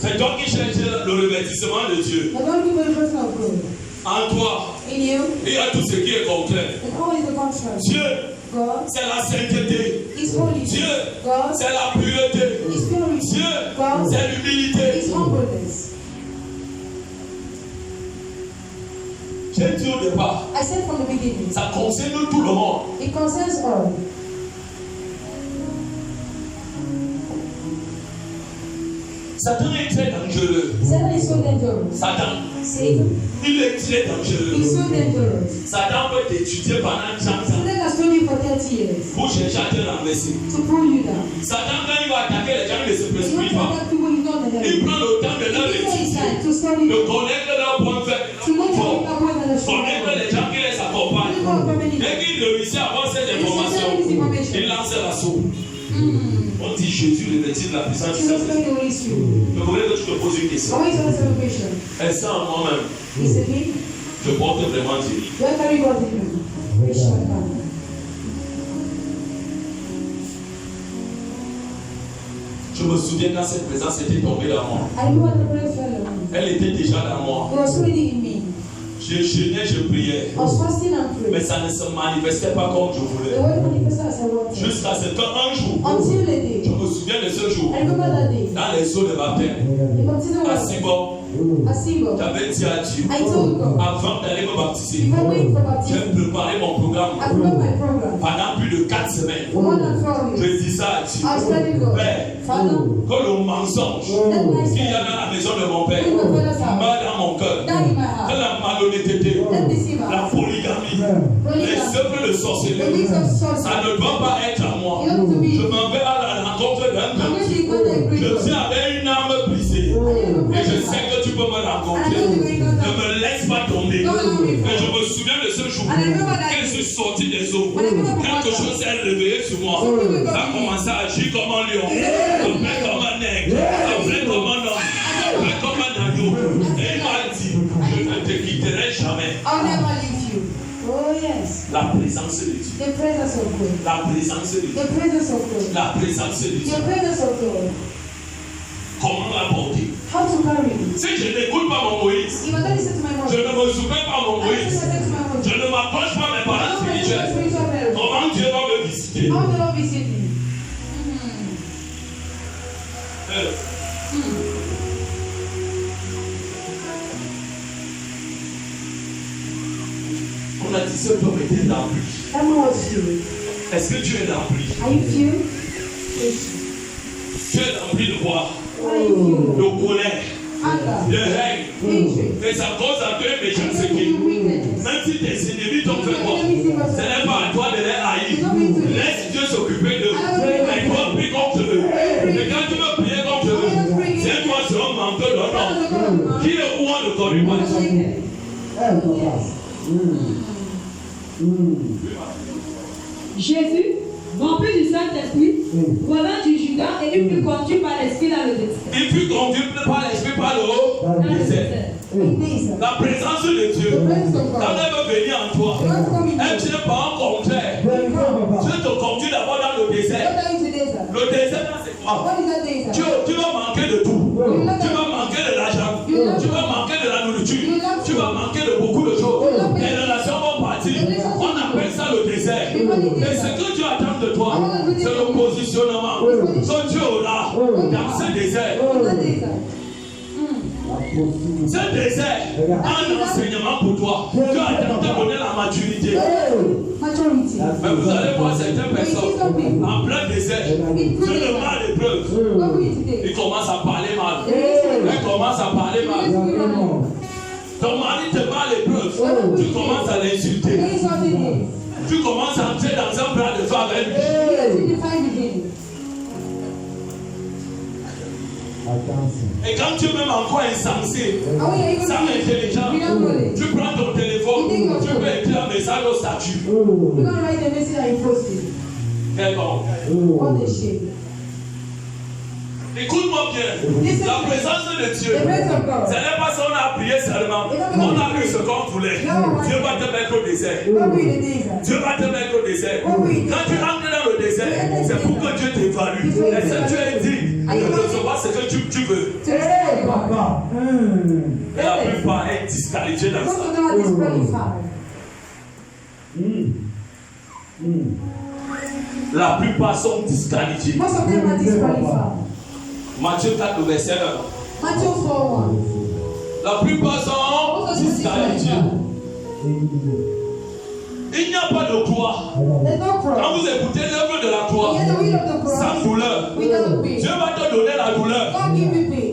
S1: C'est toi qui cherches le revêtissement de Dieu.
S2: The Lord give the person of God.
S1: En toi,
S2: In you,
S1: il y a tout ce qui est contraire.
S2: the power is the contrary.
S1: Dieu,
S2: God
S1: c'est la sainteté.
S2: is holy.
S1: Dieu,
S2: God
S1: c'est la pureté.
S2: is purity.
S1: Dieu,
S2: God
S1: c'est l'humilité.
S2: is humbleness.
S1: J'ai dit au départ,
S2: I said from the beginning,
S1: ça concerne tout le monde.
S2: it concerns all.
S1: Satan est très dangereux.
S2: Satan is so dangerous.
S1: Satan,
S2: Satan
S1: il est très
S2: is
S1: dangereux.
S2: so dangerous.
S1: Satan peut t'étudier pendant 30 ans
S2: Satan has told you for 30 years
S1: pour chercher à te renverser.
S2: to pull you down.
S1: Satan, quand il va attaquer les gens, il ne se
S2: You want
S1: précipite
S2: to
S1: pas.
S2: attack people you know the
S1: Il
S2: hell.
S1: prend le temps de leur
S2: He takes his
S1: étudier,
S2: time to study,
S1: de connaître leur point faible,
S2: to know
S1: leur
S2: what
S1: point
S2: you are going to
S1: fort, connaître les gens qui les accompagnent. Dès qu'il réussit à avoir ces informations, il lance l'assaut. On dit Jésus revêtit de la puissance du
S2: Jesus
S1: Saint-Esprit.
S2: Christ, the Holy Spirit.
S1: Je voudrais que tu te poses une question.
S2: I want you to answer the question.
S1: Est-ce que en moi-même,
S2: Is it me?
S1: je porte vraiment Dieu?
S2: Do I carry God in me? Which one?
S1: Je me souviens quand cette présence était tombée dans moi.
S2: I know what the prayer fell on me.
S1: Elle était déjà dans moi.
S2: It was already in me.
S1: Je jeûnais, je priais.
S2: I was fasting and
S1: Mais
S2: praying.
S1: ça ne se manifestait pas comme je
S2: The
S1: voulais.
S2: word manifested as I wanted.
S1: Jusqu'à ce qu'un jour,
S2: Until the
S1: je
S2: day.
S1: me souviens de ce jour,
S2: I remember that day.
S1: dans les eaux de baptême,
S2: The baptism
S1: à
S2: was
S1: Sibon,
S2: a symbol.
S1: j'avais dit à Dieu,
S2: I told God,
S1: avant d'aller me baptiser,
S2: before going for
S1: j'ai
S2: baptism,
S1: préparé mon programme
S2: I prepared my program.
S1: pendant plus de 4 semaines.
S2: For more than 4
S1: Je
S2: weeks.
S1: dis ça à Dieu.
S2: I was telling God,
S1: Père,
S2: Father,
S1: que le mensonge
S2: let my
S1: qu'il y a
S2: sin
S1: dans la maison de mon père
S2: in the Father's house,
S1: meurt dans mon cœur.
S2: die in my
S1: Que
S2: heart.
S1: la malhonnêteté,
S2: Let deceive
S1: la
S2: us.
S1: polygamie, les œuvres de
S2: The
S1: sorcellerie,
S2: weeks of
S1: ça
S2: sorcery.
S1: ne doit pas être à moi.
S2: You have to
S1: Je
S2: be.
S1: m'en vais à la rencontre d'un
S2: I'm going
S1: homme.
S2: to go to a great
S1: Je
S2: God.
S1: suis avec une âme brisée. Et je sais que tu peux me rencontrer. Ne me laisse pas tomber. Et je me souviens de ce jour. Quand je suis sorti des eaux, quelque chose s'est réveillé sur moi. Ça a commencé à agir comme un lion, après comme un aigle, après comme un homme, après comme un agneau. Et il m'a dit, je ne te quitterai jamais.
S2: I'll never leave you. Oh yes.
S1: La présence de Dieu.
S2: The presence of God.
S1: La présence de Dieu.
S2: The presence of God.
S1: La présence de Dieu.
S2: The presence of God.
S1: Comment l'apporter?
S2: How to carry it.
S1: Si je n'écoute pas mon Moïse,
S2: If I don't listen to my
S1: je
S2: mother,
S1: ne me soumets pas à mon
S2: I don't
S1: Moïse,
S2: listen to my mother.
S1: je ne m'approche pas à mes
S2: I
S1: parents
S2: don't listen to
S1: spirituels,
S2: spiritual parents.
S1: comment Dieu va me visiter?
S2: How the Lord visit me?
S1: On a dit cet homme était rempli.
S2: That man was filled.
S1: Est-ce que tu es rempli?
S2: Are you filled?
S1: Tu es rempli de quoi?
S2: What are you filled?
S1: De colère,
S2: Anger.
S1: de haine.
S2: Hatred.
S1: Et ça cause à toi une méchanceté.
S2: Weakness.
S1: Même si tes ennemis t'ont fait quoi, ce n'est pas à toi de les haïr. Laisse Dieu s'occuper d'eux. Mais toi, prie contre eux. Et quand tu veux prier contre eux, c'est toi c'est un manqueur d'honneur. Qui est roi ne corrige pas.
S4: Jésus, rempli du Saint-Esprit, revint du Juda et il fut conduit par l'Esprit dans le désert.
S1: Il fut conduit par l'esprit par le haut
S4: Dans le
S1: désert.
S4: désert.
S1: La présence de Dieu, quand elle veut venir en toi, elle ne vient pas en contraire. Dieu te conduit d'abord dans le désert.
S2: What are you today, sir?
S1: Le désert, là, c'est quoi?
S2: What is that day,
S1: Tu,
S2: sir?
S1: tu vas manquer de tout. Tu vas manquer de l'argent. Tu vas manquer de la nourriture. Tu vas manquer de beaucoup de choses. Les relations vont partir. On appelle ça le désert. Mais ce que Dieu attend de toi, c'est le positionnement que Dieu aura dans ce désert.
S2: What is that day, sir?
S1: Ce désert, un enseignement pour toi. Dieu a tellement donné la maturité.
S2: Maturity.
S1: Mais vous allez voir certaines personnes en plein désert, sur le mal l'épreuve.
S2: What will you today?
S1: Ils commencent à parler mal. Ils commencent à parler mal. Ton mari te parle l'épreuve. Tu commences à l'insulter. Tu commences à entrer dans un plan de femme avec lui. Et quand tu es même encore insensé, sans intelligence, tu prends ton téléphone, tu peux écrire un message au statut. Quel bon. Écoute-moi bien, la présence de Dieu, ce n'est pas si on a prié seulement, on a eu ce qu'on voulait. Dieu va te mettre au désert. Dieu va te mettre au désert. Quand tu entres dans le désert, c'est pour que Dieu t'évalue. Et si tu es digne de recevoir ce que tu veux. Et la plupart est disqualifiée dans ça. La plupart sont disqualifiés. Matthieu 4, le verset 1. La plupart sont disqualifiés. Il n'y a pas de croix. Quand vous écoutez l'œuvre de la croix, sans douleur, Dieu va te donner la douleur.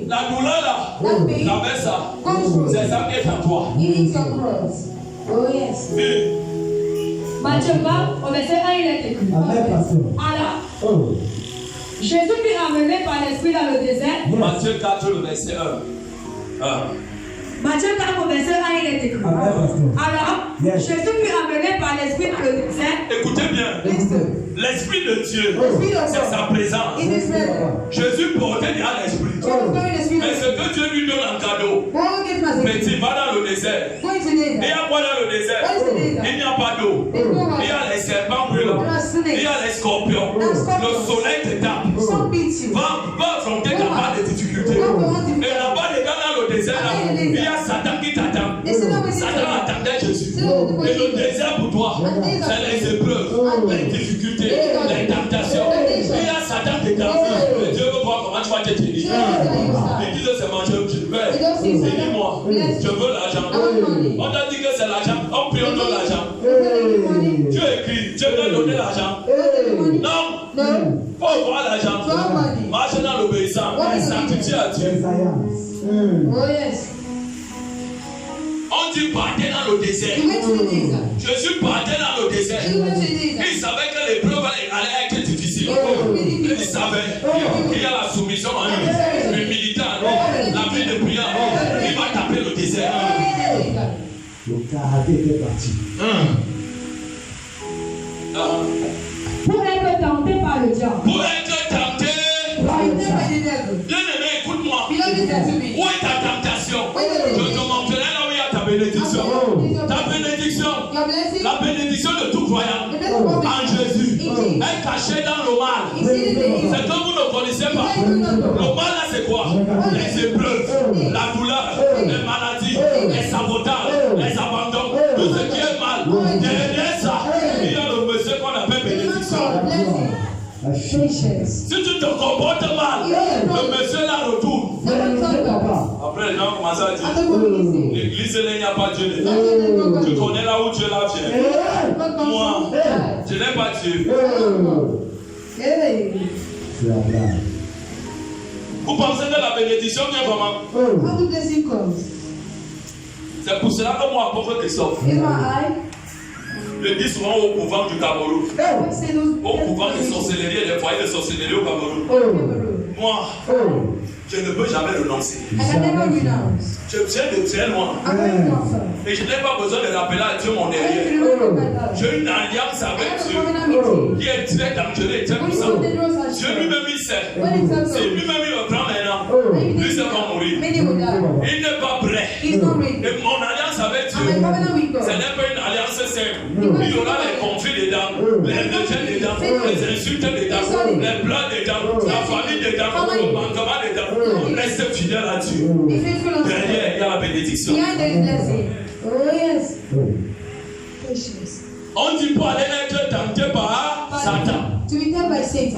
S1: La douleur là, la ça, c'est ça qui est en toi.
S4: Matthieu 4, au verset 1, il est écrit. Alors, Jésus fut amené par l'Esprit dans le désert.
S1: Matthieu 4, le verset 1.
S4: Matthieu 4, au verset 1, il est écrit. Alors, Jésus fut amené par l'Esprit dans le désert.
S1: Écoutez bien. L'Esprit de Dieu, c'est sa présence. Jésus portait déjà l'Esprit. Mais ce que Dieu lui donne en cadeau, mais tu vas dans le désert. Il y a quoi dans le désert? Il n'y a pas d'eau. Il y a les serpents brûlants. Il y a les scorpions. Le soleil te tape. Va affronter ta part de difficultés. Et là-bas, dans le désert, il y a Satan qui t'attend. Satan attendait Jésus. Et le désert pour toi, c'est les épreuves, les difficultés, les tentations. Il y a Satan qui t'attend. Et Dieu veut voir comment tu vas te tenir. Il dit que c'est moi, je veux. Dis-moi, je veux l'argent. On t'a dit que c'est l'argent. On prie, on donne l'argent. Dieu écrit, Dieu t'a donné l'argent. Non. Faut voir l'argent. Marche dans l'obéissance. Sanctifie à Dieu. On dit partez dans le désert. Jésus partait dans le désert. Il savait que l'épreuve allait être difficile. Il savait qu'il y a la soumission en lui, l'humilité en lui, la vie de prière. Il va taper le désert.
S3: Le karaté était parti.
S4: Pour être tenté par le diable.
S1: Pour être tenté. Bien-aimé, écoute-moi. Où est ta tentation? Je te montrerai là où il y a ta bénédiction. Ta bénédiction, la bénédiction de tout croyant en Jésus est cachée dans le mal. C'est que vous ne connaissez pas. Le mal là c'est quoi? Les épreuves, la douleur, les maladies, les sabotages, les abandons, tout ce qui est mal. Derrière ça, il y a le monsieur qu'on appelle bénédiction. Si tu te comportes mal, le monsieur là retourne. Après les gens commencent à dire l'église il n'y a pas Dieu dedans. Tu connais là où Dieu là vient. Moi, je n'ai pas Dieu.
S3: C'est la blague.
S1: Vous pensez que la bénédiction vient comment? C'est pour cela que moi, apôtre Christophe, je dis souvent au couvent du Cameroun, au couvent de sorcellerie et des foyers de sorcellerie au Cameroun. Moi, je ne peux jamais renoncer. Je viens de très loin. Et je n'ai pas besoin de rappeler à Dieu mon derrière. J'ai une alliance avec Dieu qui est très dangereuse et très puissante. Dieu lui-même il sait. C'est lui-même il me prend maintenant. Lui c'est va mourir. Il n'est pas prêt. Et mon alliance avec Dieu, ce n'est pas une alliance simple. Il y aura les conflits dedans, les rejets dedans, les insultes dedans, les plans dedans, la famille dedans, le manquement dedans. On reste fidèle à Dieu. Derrière, il y a la bénédiction. On dit pour aller être tenté par Satan.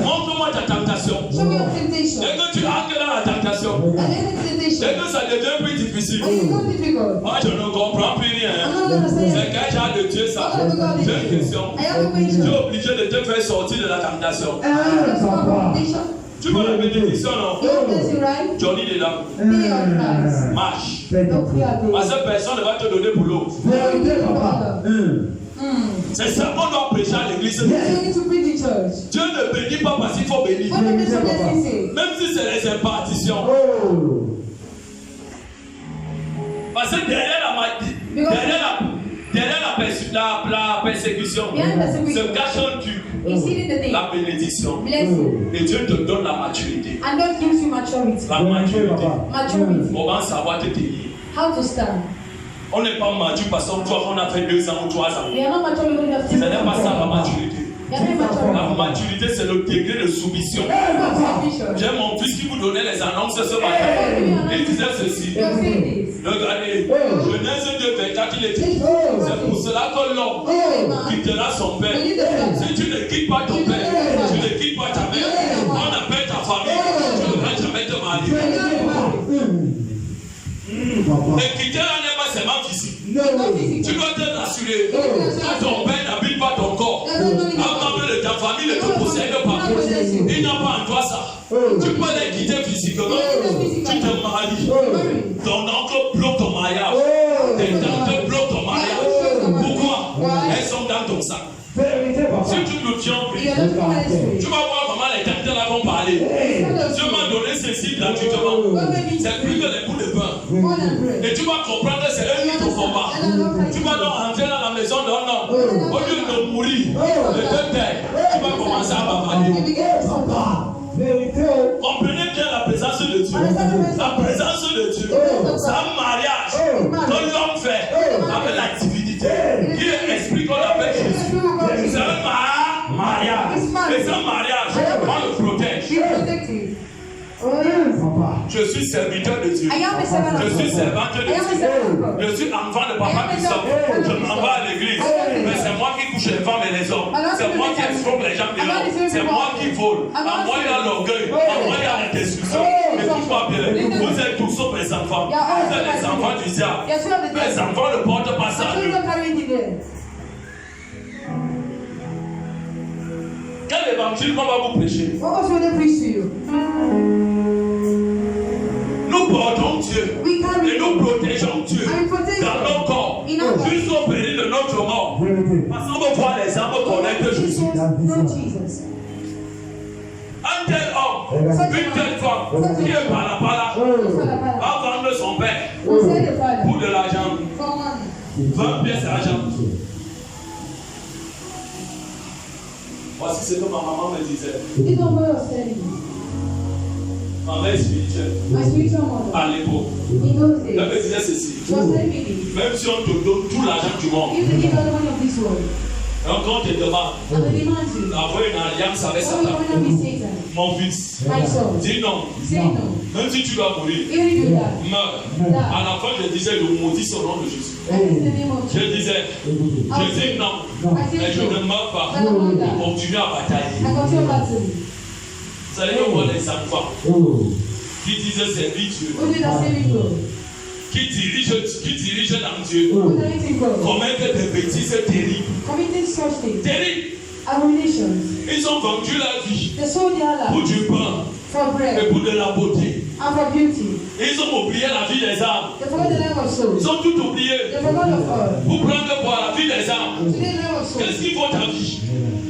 S1: Montre-moi ta tentation. Dès que tu entres dans la tentation, Dès que ça devient plus difficile,
S2: When it becomes difficult,
S1: moi je ne comprends plus rien.
S2: I'm not understanding.
S1: C'est quel genre de Dieu ça? J'ai une question.
S2: I have a
S1: Tu es
S2: question.
S1: obligé de te faire sortir de la tentation. Tu veux la bénédiction, non?
S2: You want blessing, right?
S1: Johnny est là.
S2: Be on Christ.
S1: Marche.
S2: Don't fear
S1: Parce
S2: God.
S1: que personne ne va te donner pour l'autre.
S3: Vérité, papa.
S1: C'est ça qu'on doit prêcher à l'église.
S2: You need to preach in church.
S1: Dieu ne bénit pas parce qu'il faut bénir.
S2: What does this blessing say?
S1: Même si c'est les impartitions.
S3: Oh.
S1: Parce que derrière la persécution,
S2: Behind persecution,
S1: se cache un truc,
S2: is hidden the thing.
S1: la bénédiction.
S2: Blessing.
S1: Et Dieu te donne la maturité.
S2: And God gives you maturity.
S1: La maturité.
S2: Maturity.
S1: On va savoir te tenir.
S2: How to stand.
S1: On n'est pas mature parce qu'on a fait 2 ans ou 3 ans.
S2: We are not mature because we have
S1: Ce n'est pas ça la maturité.
S2: We are not mature.
S1: La maturité, c'est le degré de soumission.
S2: Submission.
S1: J'ai mon fils qui vous donnait les annonces ce matin. Il disait ceci.
S2: You are saying this.
S1: Regardez, Genèse 2:24, il était. C'est pour cela que l'homme quittera son père. Si tu ne quittes pas ton père, tu ne quittes pas ta mère, on appelle ta famille, tu ne vas jamais te marier. Et quitter là n'est pas seulement physique. Tu dois te rassurer que ton père n'habite pas ton corps. Un membre de ta famille ne te possède pas. Il n'a pas en toi ça. Tu peux les quitter physiquement. Tu te maries. Ton oncle bloque ton mariage. Tes tantes bloquent ton mariage. Pourquoi? Elles sont dans ton sac.
S3: Vérité, papa.
S1: Si tu nous tiens, tu vas voir comment les tantes là vont parler. Dieu m'a donné ceci gratuitement. C'est plus que les bouts de pain. Et tu vas comprendre que c'est eux qui te font pas. Tu vas donc rentrer dans la maison d'un homme. Au lieu de mourir, de te taire, tu vas commencer à bavarder.
S3: Papa. Vérité.
S1: Comprenez bien la présence de Dieu. La présence de Dieu. C'est un mariage que l'homme fait avec la divinité. Qui est l'esprit qu'on appelle Jésus. C'est un mariage. Et c'est un mariage. On le protège.
S3: Papa.
S1: Je suis serviteur de Dieu.
S2: I am a servant of
S1: Je suis
S2: God.
S1: servante de
S2: I am a
S1: Dieu.
S2: servant of God.
S1: Je suis enfant de papa qui sort. Je m'en vais à l'église. Mais c'est moi qui couche les femmes et les hommes. C'est moi qui escroque les gens des hommes. C'est moi qui vole. En moi il y a l'orgueil. En moi il y a la destruction. Écoute-moi bien. Vous êtes tous sauf mes enfants. Vous êtes les enfants du diable. Les enfants ne portent pas ça. Quel évangile qu'on va vous prêcher?
S2: What was going to preach to you?
S1: Nous portons Dieu.
S2: We carry
S1: Et nous protégeons Dieu
S2: and we protect
S1: dans nos corps jusqu'au péril de notre mort.
S3: Vérité.
S1: Parce qu'on veut voir les âmes connaître Jésus.
S2: No Jesus.
S1: Un tel homme, une telle femme qui est par là, va vendre son père
S2: Who said the Father?
S1: pour de l'argent.
S2: For money.
S1: 20 pièces d'argent. Voici ce que ma maman me disait.
S2: This is what I was telling you.
S1: Ma mère spirituelle,
S2: My spiritual mother.
S1: à l'époque,
S2: In those
S1: elle me
S2: days.
S1: disait ceci.
S2: She was telling me this.
S1: Même si on te donne tout l'argent du monde,
S2: If you give all the money of this world,
S1: donc quand on te demande
S2: and the demand you,
S1: d'avoir une alliance avec
S2: what will
S1: Satan,
S2: you want to be Satan?
S1: mon fils,
S2: My son.
S1: dis non.
S2: Say no.
S1: Même si tu dois mourir,
S2: Even if you die,
S1: meurs.
S2: die.
S1: À la fin, je disais, je maudis au nom de Jésus.
S2: That is the name of
S1: Je
S2: Jesus.
S1: disais,
S3: Écoutez.
S1: je dis non.
S2: I
S1: Mais
S2: say
S1: je
S2: no.
S1: ne meurs pas.
S2: But I won't
S1: Je
S2: die.
S1: continue à batailler.
S2: I continue battling.
S1: Vous allez voir les enfants
S3: Oh.
S1: qui disent servir Dieu,
S2: Who did I say we go?
S1: qui dirigent dans Dieu,
S2: Who directing God?
S1: commettent des bêtises terribles.
S2: Committing such things.
S1: Terribles.
S2: Abominations.
S1: Ils ont vendu la vie
S2: They sold their
S1: pour
S2: life
S1: du pain
S2: for
S1: et
S2: bread
S1: pour de la beauté.
S2: and for beauty.
S1: Ils ont oublié la vie des âmes.
S2: They forgot the life of
S1: Ils
S2: souls.
S1: ont tout oublié
S2: They forgot of all.
S1: pour prendre pour la vie des âmes.
S2: Today, life of
S1: Qu'est-ce
S2: souls.
S1: qu'il faut ta vie?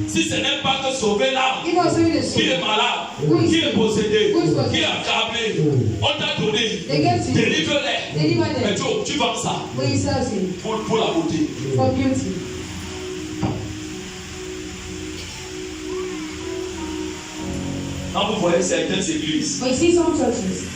S1: Si ce n'est pas que sauver l'âme
S2: Give us only the
S1: qui
S2: soul.
S1: est malade, qui est possédé, qui est accablé, on t'a donné, délivre-les.
S2: Deliver
S1: Mais
S2: them.
S1: tu vends ça
S2: But he sells it
S1: pour la beauté.
S2: for beauty.
S1: Quand vous voyez certaines églises
S2: But you see some churches,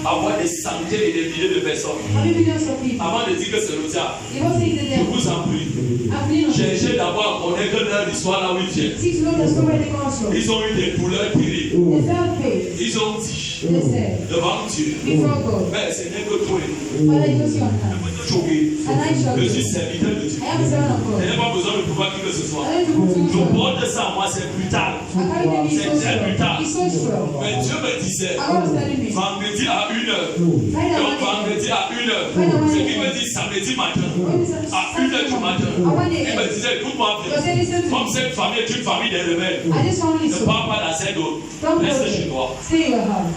S1: avoir des centaines et des milliers de personnes,
S2: having millions of people.
S1: avant de dire que c'est le diable,
S2: You don't say it's the
S1: je
S2: devil.
S1: vous en prie,
S2: I'm pleading on you.
S1: cherchez d'abord à connaître leur histoire là où ils viennent.
S2: Seek to know the story where they come from.
S1: Ils ont eu des douleurs terribles.
S2: They felt pain.
S1: Ils ont dit, juge
S2: They said,
S1: devant Dieu.
S2: before God,
S1: Mais ce n'est que toi.
S2: Father, it was your hand.
S1: Choqué.
S2: And I shall
S1: Je
S2: be.
S1: suis serviteur de Dieu.
S2: I am a servant of
S1: Je
S2: God.
S1: n'ai pas besoin de pouvoir qui que ce soit.
S2: I don't need to
S1: Je
S2: put
S1: porte ça à moi, c'est plus tard.
S2: I carry baby so strong. He's so strong.
S1: Mais Dieu me disait,
S2: I was telling me,
S1: vendredi à 1h.
S2: find out
S1: Donc
S2: what
S1: vendredi à 1h. Ce qui me dit samedi matin. À 1h du matin. Il me disait, écoute-moi bien. Comme cette famille est une famille des rebelles.
S2: I just want
S1: Ne
S2: to
S1: parle pas à celle d'autre. Reste chez toi.
S2: stay in your house.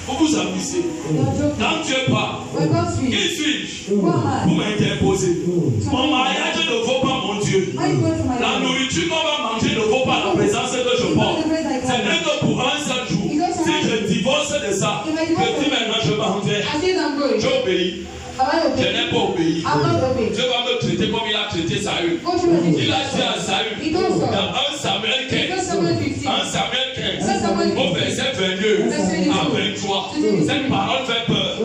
S1: Vous vous amusez.
S2: You're joking.
S1: Quand Dieu parle,
S2: When God
S1: qui
S2: speaks,
S1: suis-je
S2: go
S1: pour
S2: ahead.
S1: m'interposer? Mon mariage ne vaut pas mon Dieu.
S2: Why you going to my
S1: La
S2: house?
S1: nourriture qu'on va manger ne vaut pas la présence que je porte. C'est même que pour un seul jour, si je divorce de ça, je dis maintenant je m'en vais.
S2: I said I'm going.
S1: J'obéis.
S2: Have I
S1: Je
S2: obeyed?
S1: n'ai pas obéi.
S2: I'm not obeyed.
S1: Dieu va me traiter comme il a traité Saül.
S2: Go through the
S1: Il a dit à Saül, dans 1 Samuel 15, 1 Samuel 15, au verset 22 à 23, cette parole fait peur.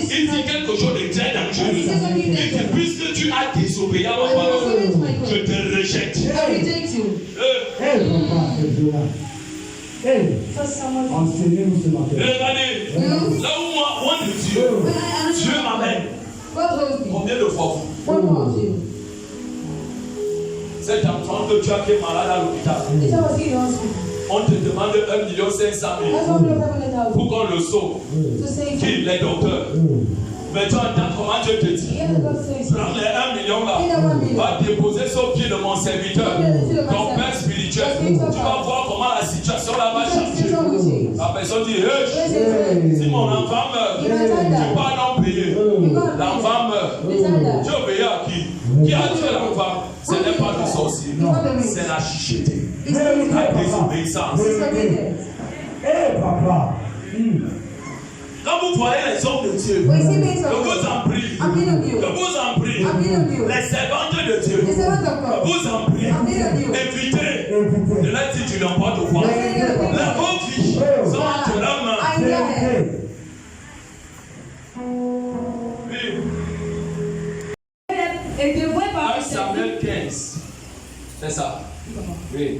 S1: Il dit quelque chose de très dangereux. Il dit, puisque tu as désobéi à ma parole, je te rejette.
S2: I reject you.
S3: Papa, c'est là.
S2: First Samuel.
S3: Enseignez-nous ce matin.
S1: Regardez, là où moi de Dieu,
S2: When I answer,
S1: Dieu m'amène.
S2: God holds me.
S1: Combien de fois
S2: What about you?
S1: cet enfant que tu as qui est malade à l'hôpital,
S2: This was in the hospital.
S1: on te demande 1,5 million
S2: That's what we're talking about.
S1: pour qu'on le sauve.
S2: To save
S1: Qui?
S2: you.
S1: Les docteurs. Mais tu entends comment Dieu te dit.
S2: Yeah, God saves you.
S1: Prends les 1 million là, va déposer sur pied de mon serviteur, ton père spirituel. Tu vas voir comment la situation là va changer. La personne dit, hey, si mon enfant meurt, tu vas non payer. L'enfant meurt. Tu obéis à qui? Qui a tué l'enfant? Ce n'est pas le sorcier, c'est la chicheté, la désobéissance.
S3: Papa.
S1: Quand vous voyez les hommes de Dieu,
S2: We see men
S1: je
S2: of
S1: vous
S2: God.
S1: en prie,
S2: I'm in of
S1: je
S2: you.
S1: vous en prie,
S2: I'm in of you.
S1: les servantes de Dieu,
S2: The servant of
S1: je
S2: God.
S1: vous en prie,
S2: I'm in of you.
S1: évitez de leur dire du n'importe quoi. La vos vies sont entre leurs mains.
S2: I'm here.
S1: Oui.
S4: Et de voir par
S1: 1 Samuel 15. C'est ça. Oui.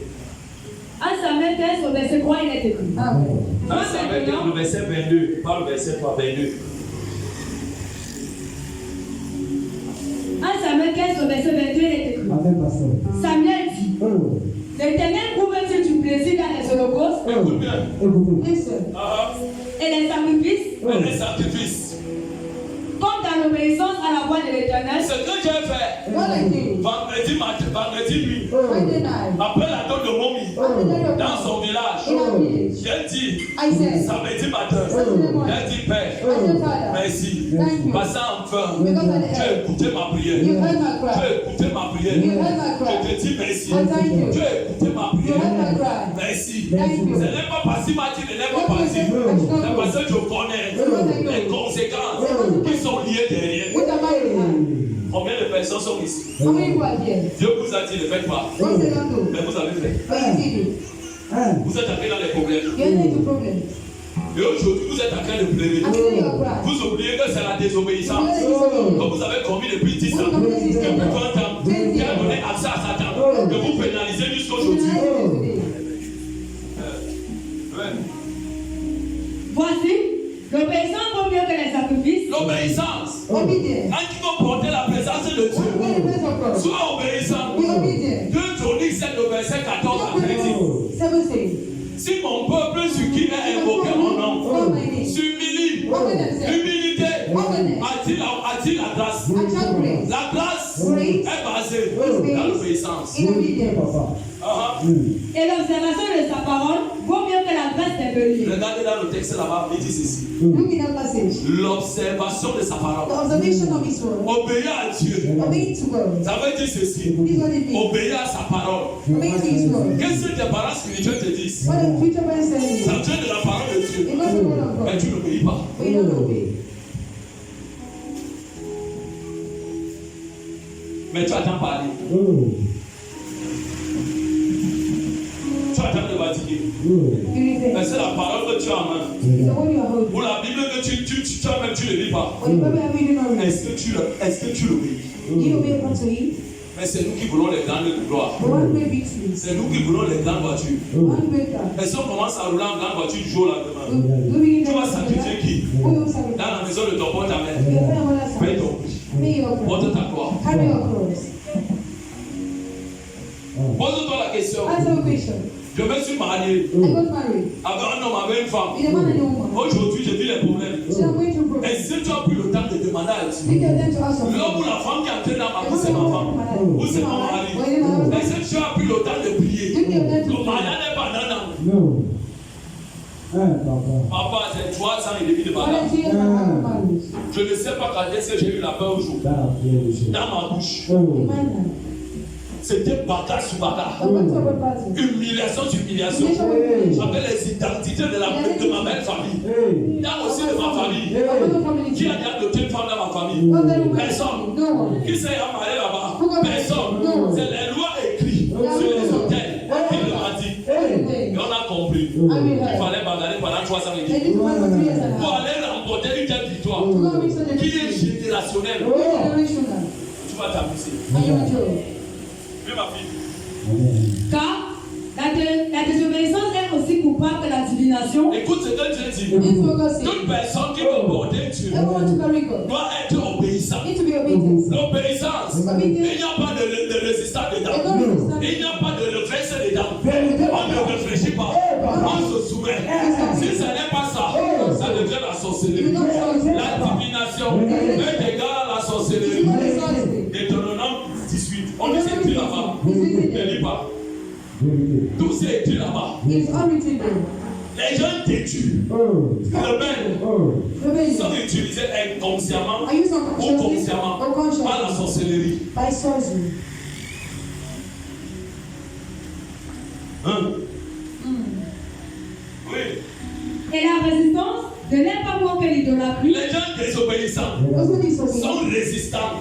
S4: 1 Samuel 15 au verset 3, il est écrit.
S2: Amen.
S1: 1 Samuel 15, le verset 22. Pas le verset 3, 22.
S4: 1 Samuel 15 au verset 22, il est écrit.
S3: Amen, pasteur.
S4: Samuel dit, l'Éternel trouve-t-il du plaisir dans les holocaustes
S1: Écoute bien.
S3: Écoutez.
S2: Listen.
S1: Ah,
S4: et les sacrifices,
S1: les sacrifices.
S4: comme dans l'obéissance à la voix de l'Éternel?
S1: Ce que j'ai fait,
S2: What I did.
S1: vendredi matin, vendredi nuit,
S2: Friday night.
S1: après la dot de Momi, dans son village,
S2: In our village.
S1: j'ai dit,
S2: I said,
S1: samedi matin, j'ai dit, Père,
S2: I said, Father,
S1: merci.
S2: thank you.
S1: Parce qu'enfin,
S2: Because at the
S1: tu as
S2: end,
S1: écouté ma prière.
S2: you heard my
S1: Tu
S2: cry.
S1: as écouté ma prière.
S2: You heard my cry.
S1: Je te dis merci.
S2: I thank you.
S1: Tu as écouté ma
S2: You heard my
S1: prière.
S2: cry.
S1: Merci.
S2: Thank you.
S1: Ce n'est pas parce qu'il m'a dit, ce n'est pas
S2: What
S1: parce
S2: you
S1: que
S2: said, I should
S1: c'est
S2: not
S1: parce
S2: do.
S1: que je connais les conséquences qui sont liées derrière.
S2: What am I doing?
S1: Combien de personnes sont ici?
S2: How many people are here?
S1: Dieu vous a dit ne faites pas.
S2: What they don't do?
S1: Mais vous avez fait.
S2: But you did it.
S1: Vous êtes entré dans les problèmes.
S2: You're into problem.
S1: Et aujourd'hui, vous êtes en train de pleurer.
S2: I'm telling you a cry.
S1: Vous oubliez que c'est la désobéissance. Que vous avez commis depuis 10 ans, depuis 20 ans, qui a donné accès à Satan, que vous pénalisez jusqu'aujourd'hui. Ouais.
S4: Voici, l'obéissance vaut mieux que les sacrifices.
S1: L'obéissance.
S2: Obedience.
S1: Quand tu veux porter la présence de Dieu,
S2: When the praise of God.
S1: sois obéissant.
S2: Be obedient.
S1: 2 Chroniques 7, le verset 14 à 13.
S2: 7 says,
S1: Si mon peuple sur qui est invoqué mon nom s'humilie, l'humilité attire la grâce.
S2: actual grace.
S1: La grâce est basée dans l'obéissance.
S2: In obedience.
S4: Et l'observation de sa parole vaut mieux que la grâce des béliers.
S1: Regardez dans le texte là-bas, il dit ceci.
S2: Look in that passage.
S1: L'observation de sa
S2: The
S1: parole.
S2: observation of His word.
S1: Obéir à Dieu.
S2: Obeying to God.
S1: Ça veut dire ceci.
S2: This is what it means.
S1: Obéir à sa parole.
S2: Obeying to His word.
S1: Qu'est-ce que tes parents spirituels te disent?
S2: What the future man
S1: Ça
S2: says.
S1: vient de la parole de Dieu.
S2: It was the word of
S1: Mais
S2: God.
S1: tu n'obéis pas.
S2: But you don't obey.
S1: Mais tu attends parler. Tu attends de fatiguer.
S2: You
S1: Mais
S2: repent.
S1: c'est la parole que tu as en main.
S2: It's the one you are holding.
S1: Pour la Bible que tu as même, tu ne lis pas.
S2: When you probably have you do not read.
S1: Est-ce que tu l'obéis?
S2: Do you obey unto Him?
S1: Mais c'est nous qui voulons les grandes gloires.
S2: One great victory.
S1: C'est nous qui voulons les grandes voitures.
S2: One great car.
S1: Et si on commence à rouler en grande voiture du jour au lendemain,
S2: Do we
S1: tu vas sacrifier qui?
S2: Who will sacrifice?
S1: Dans la maison de ton père, ta mère.
S2: Your father will
S1: Paye
S2: sacrifice.
S1: ton prix.
S2: Pay your cross.
S1: Porte ta gloire.
S2: Carry your cross.
S1: Pose-toi la question.
S2: Answer the question.
S1: Je me suis marié
S2: I got married.
S1: avec un homme, avec une femme.
S2: In a man and a woman.
S1: Aujourd'hui, j'ai vu les problèmes.
S2: So I'm going through
S1: Et
S2: problems.
S1: si tu as pris le temps de demander à Dieu,
S2: Take your time to ask for
S1: l'homme ou la femme qui a entré dans ma vie, c'est ma femme. Ou c'est mon mari. Et si tu as pris le temps de prier, le mariage n'est pas dans la.
S3: Non. Papa.
S1: Papa, j'ai 3 ans et demi de mariage. Je ne sais pas quand est-ce que j'ai eu la peur au jour. Dans ma bouche. C'était bagarre sur bagarre. Humiliation sur humiliation. J'avais les identités de ma belle famille. Dans aussi de ma famille. Qui a adopté une femme dans ma famille? Personne. Qui s'est marié là-bas? Personne. C'est les lois écrites sur les hôtels qui le dit. Et on a compris. Il fallait bagarrer pendant 3 ans et demi. Pour aller remporter une telle victoire qui est générationnelle. Tu vas t'amuser. Oui, ma fille.
S4: Car la désobéissance est aussi coupable que la divination.
S1: Écoute ce que Dieu dit. Toute personne qui veut porter Dieu doit être obéissant. L'obéissance, il n'y a pas de résistance dedans. Il n'y a pas de réflexe dedans. On ne réfléchit pas. On se soumet. Si ce n'est pas ça, ça devient la sorcellerie. La divination est égale à la sorcellerie. Deutéronome 18. On dit c'est écrit là-bas. Ne lis pas. Tout c'est écrit là-bas. Les gens têtus, rebelles, sont utilisés inconsciemment ou consciemment par la sorcellerie. Hein? Oui.
S4: Et la résistance ne n'est pas moins que l'idolâtrie.
S1: Les gens désobéissants sont résistants.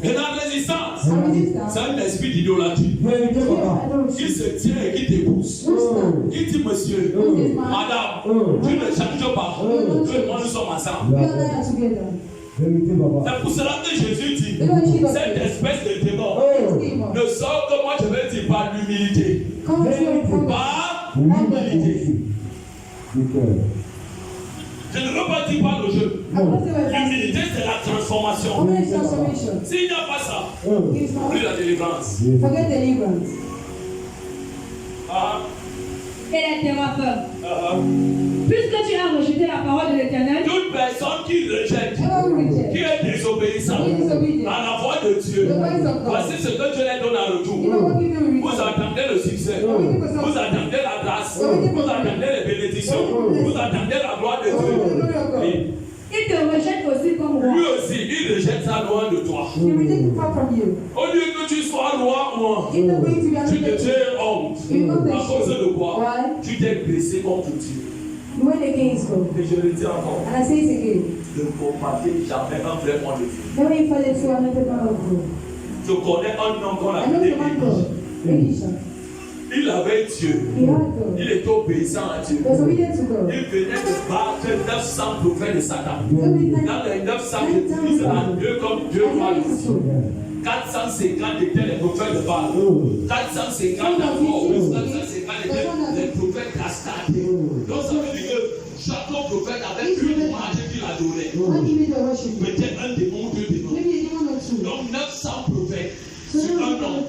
S1: Et la résistance, c'est un esprit d'idolâtrie qui se tient et qui te pousse. Qui dit monsieur, madame, tu ne changes pas. Tout le monde nous sommes ensemble. C'est pour cela que Jésus dit, cette espèce de démon ne sort que moi je vais dire par l'humilité. Par l'humilité. Je ne veux pas dire par le jeu. L'humilité, c'est la transformation. S'il n'y a pas ça, plus la délivrance. Ah.
S4: Et les terreurs. Puisque tu as rejeté la parole de l'Éternel,
S1: Toute personne qui rejette, qui est désobéissante à la voix de Dieu, voici ce que Dieu leur donne en retour. Vous attendez le succès, vous attendez la grâce, vous attendez les bénédictions, vous attendez la gloire de Dieu.
S4: il te rejette aussi comme roi.
S1: Lui aussi, il rejette sa loin de toi. Au lieu que tu sois roi, moi, tu te tiens honte. À cause de quoi? Tu t'es blessé contre Dieu. Et je le dis encore, ne combattez jamais un vrai monde de Dieu. Je connais un homme qu'on appelait Élisha. Il avait Dieu. Il était obéissant à Dieu. Il venait de battre 900 prophètes de Satan. Dans les 900, j'utilise la 2 comme 2 fois ici. 450 étaient les prophètes de Baal. 450 d'abord. 450 étaient les prophètes cascadés. Donc ça veut dire que chaque prophète avait une image qu'il adorait. Peut-être un démon, 2 démons. Donc 900 prophètes. Sur un homme.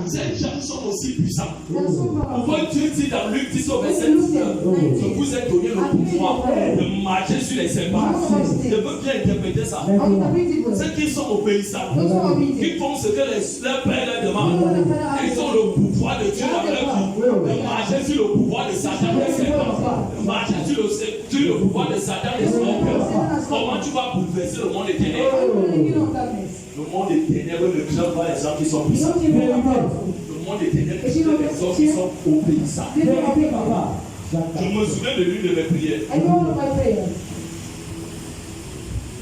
S1: Ces gens sont aussi puissants. Pourquoi Dieu dit dans Luc 10 au verset 19, je vous ai donné le pouvoir de marcher sur les serpents. Je veux bien interpréter ça. Ceux qui sont obéissants, qui font ce que leur père leur demande, ils ont le pouvoir de Dieu dans leur vie. De marcher sur le pouvoir de Satan des serpents. De marcher sur le pouvoir de Satan des scorpions. Comment tu vas bouleverser le monde éternel? Le monde est ténèbres ne craint pas les gens qui sont puissants. Le monde est ténèbres ne craint les gens qui sont obéissants. Je me souviens de l'une de mes prières.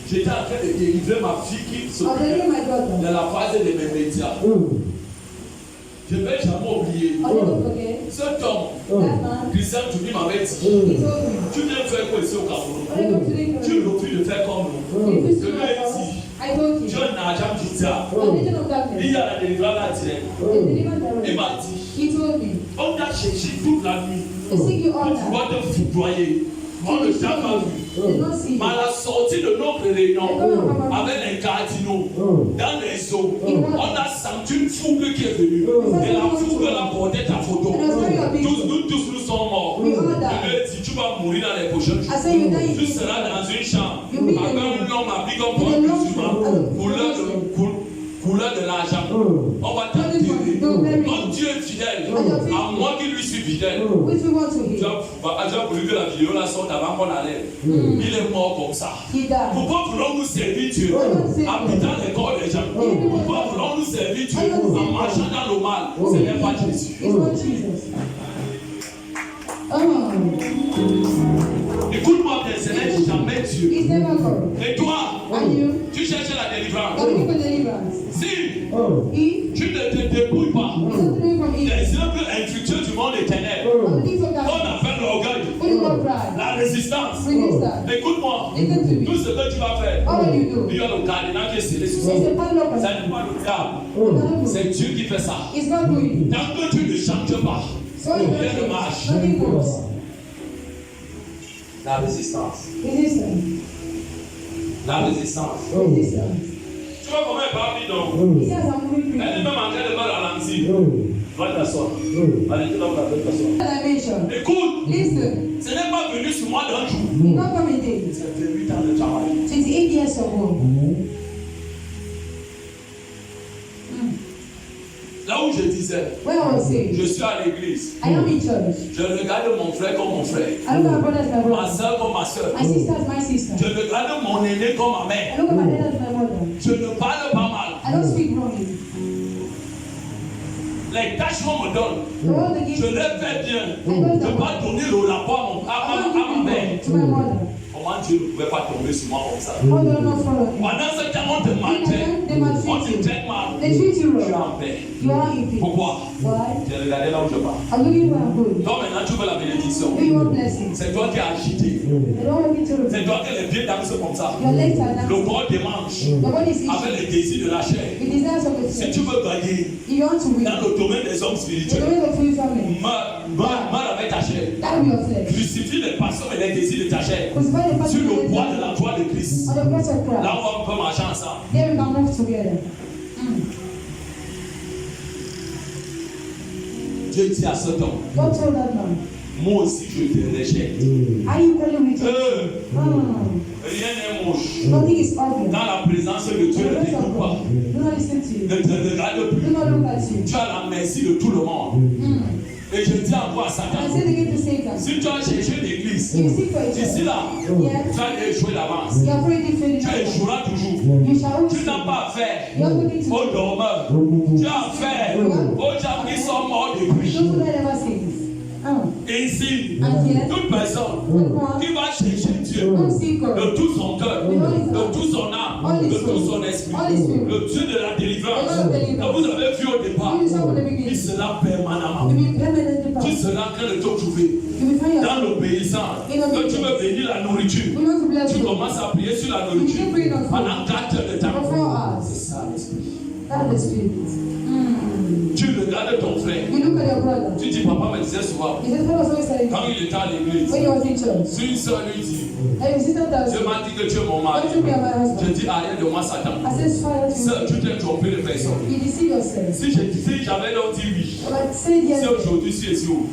S1: J'étais en train de délivrer ma fille qui se dans la phase de mes médias. Je ne vais jamais oublier. Cet homme, Christian Toumi m'avait dit, tu viens faire quoi ici au Cameroun? Tu refuses de faire comme nous. Je lui ai dit, tu es un l'argent bizarre.
S4: The legion of
S1: Il
S4: darkness.
S1: y a la délivrance là direct.
S4: They delivered the
S1: Il
S4: word.
S1: m'a dit,
S4: He told me,
S1: on t'a cherché toute la nuit
S4: they seek you
S1: pour
S4: all
S1: pouvoir
S4: night.
S1: te foudroyer. On ne t'a pas vu.
S4: They don't see
S1: Mais à
S4: you.
S1: la sortie de notre réunion, avec les cardinaux, dans les eaux, on a senti une fougue qui est venue. Et la fougue là portait ta photo. Tous nous sommes morts. Je lui ai dit, tu vas mourir dans les prochains jours.
S4: I said, you die in
S1: Tu
S4: this.
S1: seras dans une chambre avec un homme habillé comme un musulman, couleur de l'argent. On va t'enterrer. Comme Dieu est fidèle, à moi qui lui suis fidèle.
S4: Which we want to
S1: Tu
S4: hear.
S1: as voulu que la vidéo la sorte avant qu'on allait. Il est mort comme ça.
S4: He died.
S1: Pourquoi voulons-nous servir Dieu habitant les corps des gens? Pourquoi voulons-nous servir Dieu en marchant dans le mal? Ce n'est pas Jésus.
S4: It's not Jesus.
S1: Écoute-moi bien, ce n'est jamais Dieu.
S4: It's never God.
S1: Et toi,
S4: And you,
S1: tu cherches la délivrance.
S4: you're looking for deliverance.
S1: Si
S4: He
S1: tu ne te débrouilles pas,
S4: is not doing from evil.
S1: les œuvres infructueuses du monde éternel,
S4: On the things of
S1: on
S4: darkness.
S1: appelle l'orgueil,
S4: What is called pride?
S1: la résistance.
S4: Resistance.
S1: Écoute-moi,
S4: Listen to me.
S1: tout ce que tu vas faire,
S4: All you do.
S1: il y a le cardinal qui est scellé sur ça.
S4: There's a padlock on
S1: Ça
S4: it.
S1: n'est pas le diable, c'est Dieu qui fait ça.
S4: It's not doing it.
S1: Tant que tu ne changes pas,
S4: So you
S1: rien ne
S4: don't
S1: marche.
S4: nothing goes.
S1: La résistance.
S4: Resistance.
S1: La résistance.
S4: Resistance.
S1: Tu vois comment elle parle, dis donc.
S4: He says I'm moving
S1: Elle est
S4: quick.
S1: même en train de me ralentir. Va t'asseoir. Allez, tu vas t'asseoir.
S4: Dimension.
S1: Écoute,
S4: Listen.
S1: ce n'est pas venu sur moi d'un jour.
S4: It's not coming days.
S1: C'est 28 ans de travail.
S4: 28 years ago.
S1: Là où je disais,
S4: When I was saved,
S1: je suis à l'église.
S4: I am in church.
S1: Je regarde mon frère comme mon frère.
S4: I look at my brother as my
S1: Ma
S4: brother.
S1: soeur comme ma soeur.
S4: My sister as my sister.
S1: Je regarde mon aîné comme ma mère.
S4: I look at my dad as my mother.
S1: Je ne parle pas mal.
S4: I don't speak wrongly.
S1: Les tâches qu'on me donne,
S4: The world they
S1: je
S4: give
S1: les fais bien.
S4: I know
S1: Je ne
S4: that
S1: peux pas donner le rapport à
S4: I
S1: ma
S4: don't
S1: mère.
S4: give to my mother.
S1: Comment Dieu ne pouvait pas tomber sur moi comme ça?
S4: How do I not follow him?
S1: Pendant ce temps, on te maltraite.
S4: They maltreat
S1: On te
S4: you.
S1: traite mal.
S4: They treat you
S1: Tu es
S4: wrong.
S1: en paix.
S4: You are in peace.
S1: Pourquoi?
S4: Why?
S1: J'ai regardé là où je pars.
S4: I'm looking where I'm going.
S1: Toi maintenant, tu veux la bénédiction.
S4: Do you want blessings?
S1: C'est toi qui as agité.
S4: They don't want me to
S1: C'est toi qui les pieds dansent comme ça.
S4: Your legs are
S1: Le
S4: dancing.
S1: corps démange
S4: Your body is
S1: avec
S4: itching.
S1: les désirs de la chair.
S4: The desires of the
S1: Si
S4: flesh.
S1: tu veux gagner
S4: If you want to win,
S1: dans le domaine des hommes
S4: the
S1: spirituels,
S4: way of spiritual men,
S1: meurs avec ta chair.
S4: that will be your flesh.
S1: Crucifie les passions et les désirs de ta chair
S4: Crucify the
S1: sur
S4: passion
S1: le
S4: of
S1: poids
S4: the
S1: de la croix de Christ.
S4: on the cross of Christ.
S1: Là, on peut marcher ensemble.
S4: There we can move together.
S1: Dieu dit à cet homme,
S4: God told that man,
S1: moi aussi je te rejette.
S4: are you calling me to?
S1: Rien n'est moche.
S4: Nothing is ugly.
S1: Dans la présence de Dieu,
S4: The
S1: ne
S4: presence
S1: t'écoute
S4: of
S1: pas.
S4: God. Do not listen to you.
S1: Ne te regarde
S4: Do
S1: plus.
S4: not look at you.
S1: Tu as la merci de tout le monde. Et je dis encore à
S4: I
S1: Satan,
S4: said again to Satan,
S1: si tu as cherché l'église,
S4: you seek for a
S1: d'ici
S4: church.
S1: là,
S4: Yeah.
S1: tu vas échouer d'avance.
S4: You are already failing.
S1: Tu échoueras toujours.
S4: You shall
S1: Tu n'as pas affaire
S4: You have nothing to
S1: aux
S4: do.
S1: dormeurs. Tu as affaire aux gens qui sont morts depuis.
S4: Those who never sins.
S1: Ici,
S4: And yet,
S1: toute personne
S4: one
S1: qui va chercher Dieu
S4: don't seek God.
S1: de tout son cœur, de tout son âme, de tout son esprit, le Dieu de la délivrance que vous avez vu au départ, il sera permanemment.
S4: You be permanently
S1: Tu
S4: bound.
S1: seras en train de te trouver
S4: You will find
S1: dans
S4: yourself.
S1: l'obéissance. Quand tu veux bénir la nourriture,
S4: We want to bless
S1: tu
S4: you.
S1: commences à prier sur la nourriture pendant 4 heures de
S4: For
S1: temps.
S4: 4 hours.
S1: C'est ça l'esprit.
S4: That's the spirit.
S1: Tu regardes ton frère.
S4: You look at your brother.
S1: Tu dis, papa me disait souvent,
S4: He says, what was always saying
S1: quand il était à l'église,
S4: when he was in church?
S1: si une soeur lui dit,
S4: And your sister tells
S1: Dieu
S4: you,
S1: m'a dit que tu es mon mari,
S4: don't you be my
S1: je
S4: husband?
S1: dis, arrête de moi Satan.
S4: I says, fire to
S1: Sœur,
S4: you.
S1: tu t'es trompé de personne.
S4: You deceive yourself.
S1: Si j'avais donc dit oui,
S4: But say
S1: si
S4: yes.
S1: aujourd'hui tu es où?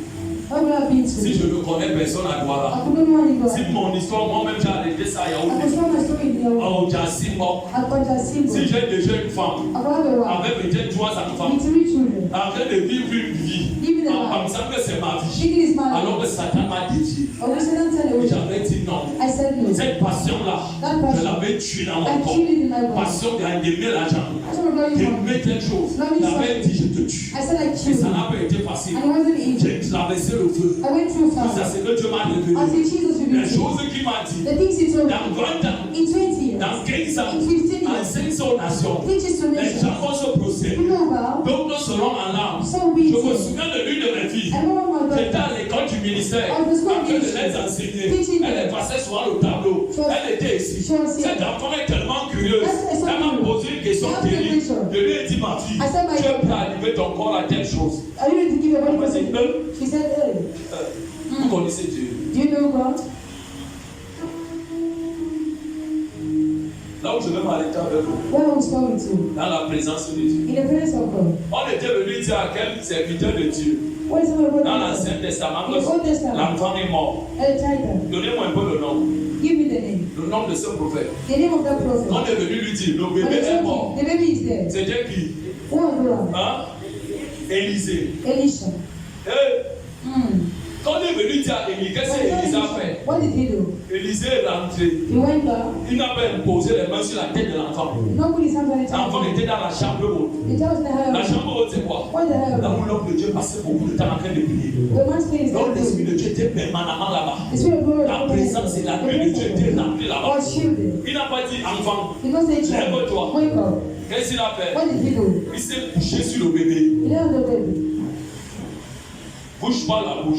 S4: How will I be to
S1: Si
S4: you?
S1: je ne connais personne à
S4: I
S1: Douala,
S4: couldn't know any
S1: si
S4: God.
S1: mon histoire, moi-même j'ai arrêté ça à
S4: I
S1: Yaoundé,
S4: could tell my story in the world.
S1: au Jassimo,
S4: I could just see
S1: si
S4: God.
S1: j'ai déjà une femme,
S4: I could have a wife.
S1: avec peut-être 3 enfants,
S4: With 3 children.
S1: en train de vivre une vie,
S4: Living a
S1: en
S4: life.
S1: pensant que c'est ma vie,
S4: Thinking is my
S1: alors que
S4: life.
S1: Satan m'a dédié.
S4: I wish I didn't tell
S1: Et
S4: you.
S1: j'avais dit non.
S4: I said no.
S1: Cette passion-là, je l'avais tuée dans mon
S4: I
S1: corps.
S4: killed it in my body.
S1: Passion d'aimer l'argent,
S4: I told my brother,
S1: d'aimer telle chose. J'avais dit je te tue.
S4: I said I
S1: Et
S4: killed
S1: ça
S4: it.
S1: n'a pas été facile.
S4: And it wasn't easy.
S1: J'ai traversé le feu.
S4: I went through
S1: Jusqu'à
S4: fire.
S1: ce que Dieu m'a révélé.
S4: Until Jesus
S1: Les
S4: revealed to me.
S1: choses qu'il m'a dit.
S4: The things he told me.
S1: Dans 20 ans,
S4: In 20 years.
S1: dans 15 ans,
S4: In 15
S1: en
S4: years.
S1: 500 nations,
S4: Teaches to
S1: les
S4: nations.
S1: gens vont se procéder.
S4: People bow.
S1: D'autres seront en larmes.
S4: So
S1: Je
S4: weak.
S1: me souviens de l'une de mes filles.
S4: I remember my
S1: J'étais
S4: daughter.
S1: à l'école du ministère.
S4: I was
S1: En train de
S4: going
S1: les enseigner.
S4: Teaching
S1: Elle est
S4: them.
S1: passée sur le tableau. Elle était ici. Cet enfant est tellement curieuse. Elle m'a posé une question terrible. Je lui ai dit, ma fille, tu es prêt à livrer ton corps à telle chose.
S2: She said,
S1: Vous connaissez Dieu.
S2: do you know God?
S1: Là où je vais m'arrêter avec vous,
S2: Where I was going to?
S1: dans la présence de Dieu.
S2: In the presence of God.
S1: On était venu dire à quel serviteur de Dieu,
S2: What is my
S1: dans
S2: brother?
S1: l'Ancien Testament,
S2: In the Old Testament.
S1: l'enfant est mort.
S2: Titan.
S1: Donnez-moi un peu le nom.
S2: Give me the name.
S1: Le nom de ce prophète.
S2: The name of that prophet.
S1: On est venu lui dire, le
S2: But
S1: bébé
S2: it's
S1: est mort.
S2: okay. The baby is dead.
S1: C'était qui?
S2: Who was the one?
S1: Hein? Élisée.
S2: Elisha.
S1: Quand on est venu dire à Élie, qu'est-ce que Élisée a fait?
S2: What did he do?
S1: Élisée est rentré.
S2: He went back.
S1: Il n'a pas imposé les mains sur la tête de l'enfant.
S2: Not put his hands on the
S1: L'enfant
S2: child.
S1: était dans la chambre haute.
S2: The child was in the
S1: La
S2: high
S1: chambre haute, c'est quoi?
S2: What the hell?
S1: Là où l'homme de Dieu passait beaucoup de temps en train de prier.
S2: The man's face is
S1: Donc l'Esprit
S2: dead.
S1: de Dieu était permanemment là-bas.
S2: The spirit of glory.
S1: La présence et la paix de Dieu étaient remplies là-bas.
S2: Was shielded.
S1: Il n'a pas dit enfant,
S2: He did not say child.
S1: lève-toi.
S2: Wake up.
S1: Qu'est-ce qu'il a fait?
S2: What did he do?
S1: Il s'est couché sur le bébé.
S2: He left the baby.
S1: Bouche par la bouche,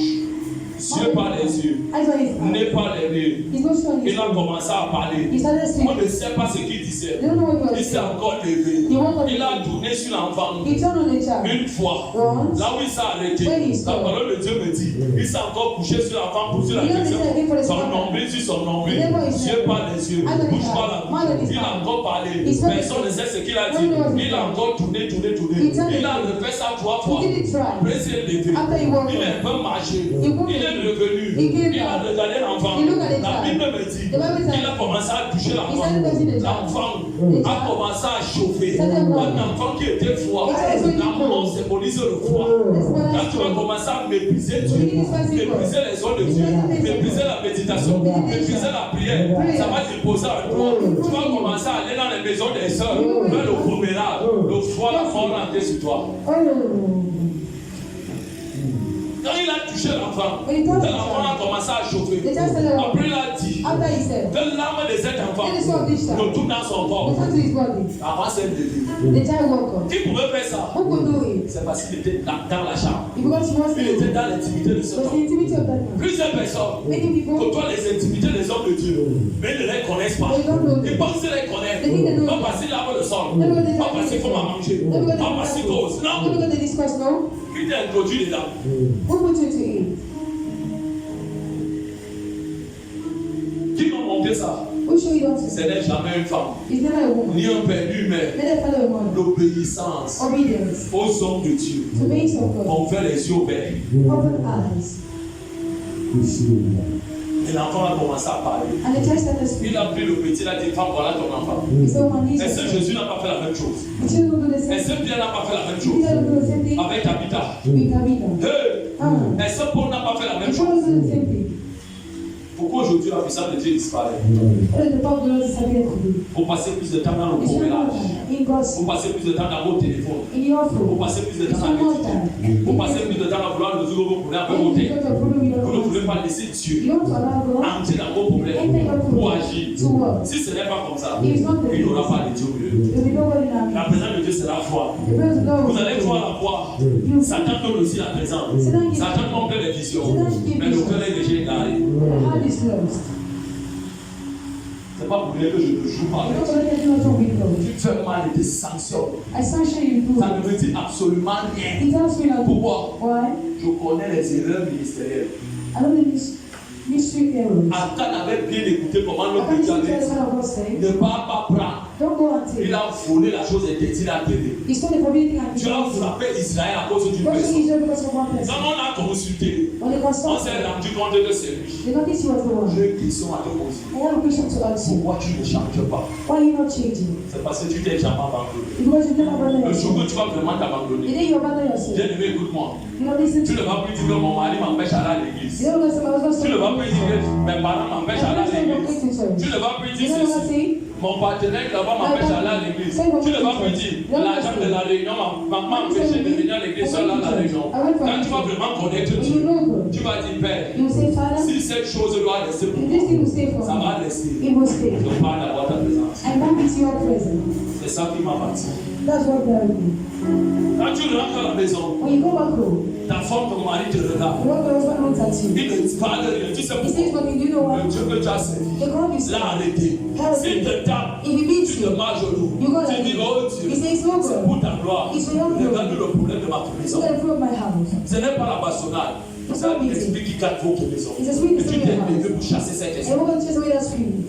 S1: yeux par les yeux,
S2: Eyes on his
S1: nez
S2: eyes.
S1: par les nez.
S2: His nose on his
S1: Il a commencé à parler.
S2: He started
S1: On
S2: speaking.
S1: ne sait pas ce qu'il disait.
S2: They don't know what he
S1: Il
S2: was
S1: s'est
S2: saying.
S1: encore levé. Il a tourné sur l'enfant
S2: He turned on the child.
S1: une fois.
S2: Once.
S1: Là où il s'est arrêté,
S2: When he
S1: la
S2: stopped.
S1: parole de Dieu me dit, il s'est encore couché sur l'enfant pour sur la
S2: He didn't
S1: question.
S2: say again for the
S1: Son
S2: son.
S1: nombril sur son nombril,
S2: He never is
S1: yeux par les yeux,
S2: Eyes on his
S1: bouche par la
S2: eyes. Mouth on
S1: bouche.
S2: his
S1: Il a
S2: mouth.
S1: encore parlé.
S2: He's very
S1: Personne ne sait ce qu'il a
S2: No
S1: dit.
S2: one knows
S1: Il a
S2: his
S1: encore tourné.
S2: He turned
S1: Il a
S2: it.
S1: refait ça 3 fois.
S2: He did it twice.
S1: Après, il s'est levé.
S2: After he walked
S1: Il est
S2: up.
S1: un peu marché.
S2: He moved.
S1: Il est revenu.
S2: He came
S1: Il a
S2: back.
S1: regardé l'enfant.
S2: He looked at the
S1: La
S2: child.
S1: Bible me dit
S2: The Bible says-
S1: qu'il a commencé à toucher l'enfant.
S2: started touching the child.
S1: L'enfant
S2: The
S1: a
S2: child
S1: commencé à chauffer.
S2: started warming.
S1: Un enfant qui était froid.
S2: It was really
S1: La mort
S2: cold.
S1: symbolise le froid.
S2: That's what I
S1: Quand tu vas
S2: saw.
S1: commencer à mépriser Dieu,
S2: He did his first thing.
S1: mépriser les ordres de Dieu, mépriser la méditation, mépriser la prière, ça va t'imposer à toi. Tu vas commencer à aller dans les maisons des sœurs, faire le promenade, le froid, la mort rentrer sur toi.
S2: Oh.
S1: Quand il a touché l'enfant,
S2: When he touched the
S1: l'enfant a
S2: child,
S1: commencé à chauffer.
S2: the child started
S1: Après,
S2: walking.
S1: il a dit
S2: After he said,
S1: que l'âme de cet enfant
S2: let the soul of this child
S1: retourne dans son corps.
S2: return to his body.
S1: Avant cette levé.
S2: The child woke up.
S1: Qui pouvait faire ça?
S2: Who could do it?
S1: C'est parce qu'il était dans la chambre.
S2: Because he was
S1: Il était
S2: the
S1: dans l'intimité de ce
S2: was the
S1: homme.
S2: intimity of that man.
S1: Plusieurs personnes
S2: Many people,
S1: côtoient les intimités des hommes de Dieu, mais ne les connaissent pas.
S2: they don't know
S1: Ils
S2: them.
S1: pensent qu'ils les connaissent.
S2: They think they know
S1: Pas
S2: them.
S1: parce qu'ils lavent le sol.
S2: They know what they
S1: Pas parce qu'il faut à manger.
S2: Don't go
S1: Pas parce qu'ils causent.
S2: Don't
S1: Non.
S2: go to discuss, no?
S1: Qui t'a introduit dedans?
S2: Who put you to eat?
S1: Qui m'a montré ça?
S2: Who show you how to
S1: Ce
S2: say?
S1: n'est jamais une femme,
S2: It's never a woman.
S1: ni un père, ni une mère.
S2: Let them follow a woman.
S1: L'obéissance
S2: Obedience.
S1: aux hommes de Dieu.
S2: To things of God.
S1: On fait les yeux ouverts.
S2: Open eyes.
S1: Et l'enfant a commencé à parler.
S2: And the child started speaking.
S1: Il a pris le petit, il a dit, femme, voilà ton enfant.
S2: He said, woman, this
S1: Est-ce que
S2: is
S1: Jésus n'a pas fait la même chose?
S2: the children do the same
S1: Est-ce
S2: thing.
S1: que Pierre n'a pas fait la même
S2: Peter
S1: chose?
S2: do the same thing
S1: Avec Tabitha.
S2: with Tabitha.
S1: Hey! Est-ce que Paul n'a pas fait la même
S2: The
S1: chose?
S2: children do the same thing.
S1: Pourquoi aujourd'hui la puissance de Dieu disparaît?
S2: What is the power of the Lord disappear today?
S1: Pour passer plus de temps dans le
S2: It's no more
S1: commérage.
S2: time in gossip,
S1: Pour passer plus de temps dans vos téléphones.
S2: in your
S1: Pour
S2: food.
S1: passer plus de
S2: It's
S1: temps
S2: no
S1: à
S2: more
S1: méditer.
S2: time.
S1: Pour passer plus de temps à vouloir résoudre vos problèmes avec vos
S2: When you
S1: têtes.
S2: got a problem, you
S1: Vous ne
S2: don't
S1: pouvez
S2: want
S1: pas laisser
S2: to.
S1: Dieu
S2: You don't allow God
S1: entrer dans vos problèmes
S2: enter your
S1: pour
S2: problem
S1: agir.
S2: to work.
S1: Si ce n'est pas comme ça,
S2: It is not the
S1: il n'y aura pas de Dieu au milieu.
S2: There will be nobody in our
S1: La
S2: midst.
S1: présence de Dieu, c'est la foi.
S2: The presence of God
S1: Vous
S2: will
S1: allez
S2: be
S1: voir
S2: there.
S1: la foi. Satan donne aussi la présence. Satan montre les visions. Mais le cœur est déjà égaré.
S2: The heart is closed.
S1: C'est pas pour dire que je ne joue pas
S2: You
S1: avec
S2: don't let them know your window.
S1: Tu fais mal et te sanctionnes.
S2: I sanction you do
S1: Ça
S2: it.
S1: ne veut dire absolument rien.
S2: It tells me that.
S1: Pourquoi?
S2: Why?
S1: Je connais les erreurs ministérielles.
S2: I don't need this mystery errors.
S1: Akan avait bien écouté comment
S2: I
S1: l'autre
S2: can't
S1: Dieu
S2: listen to
S1: avait
S2: the
S1: dit.
S2: son of God say,
S1: Ne pars pas prendre.
S2: don't go and
S1: Il
S2: take.
S1: a volé la chose interdite à télé.
S2: He stole the forbidden thing and
S1: Tu as
S2: he
S1: frappé Israël à cause d'une
S2: Don't
S1: personne.
S2: say Israel because of one person.
S1: Quand on a consulté,
S2: When they
S1: on
S2: consult,
S1: s'est rendu compte que c'est lui.
S2: they notice he was the one.
S1: J'ai une question à te poser.
S2: I have a question to ask you.
S1: Pourquoi tu ne changes pas?
S2: Why are you not changing?
S1: C'est parce que tu t'es jamais abandonné.
S2: Because you never abandon
S1: Le jour
S2: yourself.
S1: que tu vas vraiment
S2: The
S1: t'abandonner,
S2: day you abandon yourself,
S1: bien aimé, écoute-moi.
S2: you don't listen
S1: Tu
S2: to
S1: ne vas plus dire que mon mari m'empêche d'aller à l'église.
S2: You don't listen to my husband's
S1: Tu ne vas plus dire que mes parents m'empêchent d'aller à l'église. Tu ne vas plus
S2: You
S1: dire
S2: know what I
S1: ceci.
S2: say?
S1: Mon partenaire là-bas m'empêche d'aller à l'église. Tu ne vas plus dire l'argent de la réunion m'a empêché de venir à l'église seul à la réunion. Quand tu vas vraiment connaître
S2: When you
S1: Dieu,
S2: know God,
S1: tu vas dire Père,
S2: you will say, Father,
S1: si cette chose doit rester pour
S2: if this thing
S1: moi,
S2: will stay for
S1: ça
S2: me,
S1: va rester.
S2: it will stay.
S1: Je parle d'avoir ta présence.
S2: I want it your presence.
S1: C'est ça qui m'a bâti.
S2: That's what God will do.
S1: Quand tu rentres à la maison,
S2: When you go back home,
S1: Ta femme, ton mari te regarde.
S2: What the husband looks at you.
S1: Il ne parle de rien. Tu sais
S2: He says,
S1: pourquoi?
S2: but you know what?
S1: Le Dieu que tu as servi
S2: The God is
S1: l'a arrêté. S'il te tape,
S2: If he beats
S1: tu te
S2: you,
S1: marches au loup.
S2: you go
S1: Tu
S2: like
S1: dis,
S2: this.
S1: oh
S2: He
S1: Dieu,
S2: says, no
S1: c'est
S2: God.
S1: pour ta gloire.
S2: It's for your glory.
S1: Regarde le problème de ma
S2: It's
S1: maison.
S2: going to improve my house.
S1: Ce n'est pas la bastonnade. Ça t'explique qui garde votre maison.
S2: It's a sweet
S1: Et tu
S2: story
S1: t'es
S2: of
S1: levé
S2: house.
S1: pour chasser cette
S2: And
S1: esprit.
S2: we're going to chase away that spirit.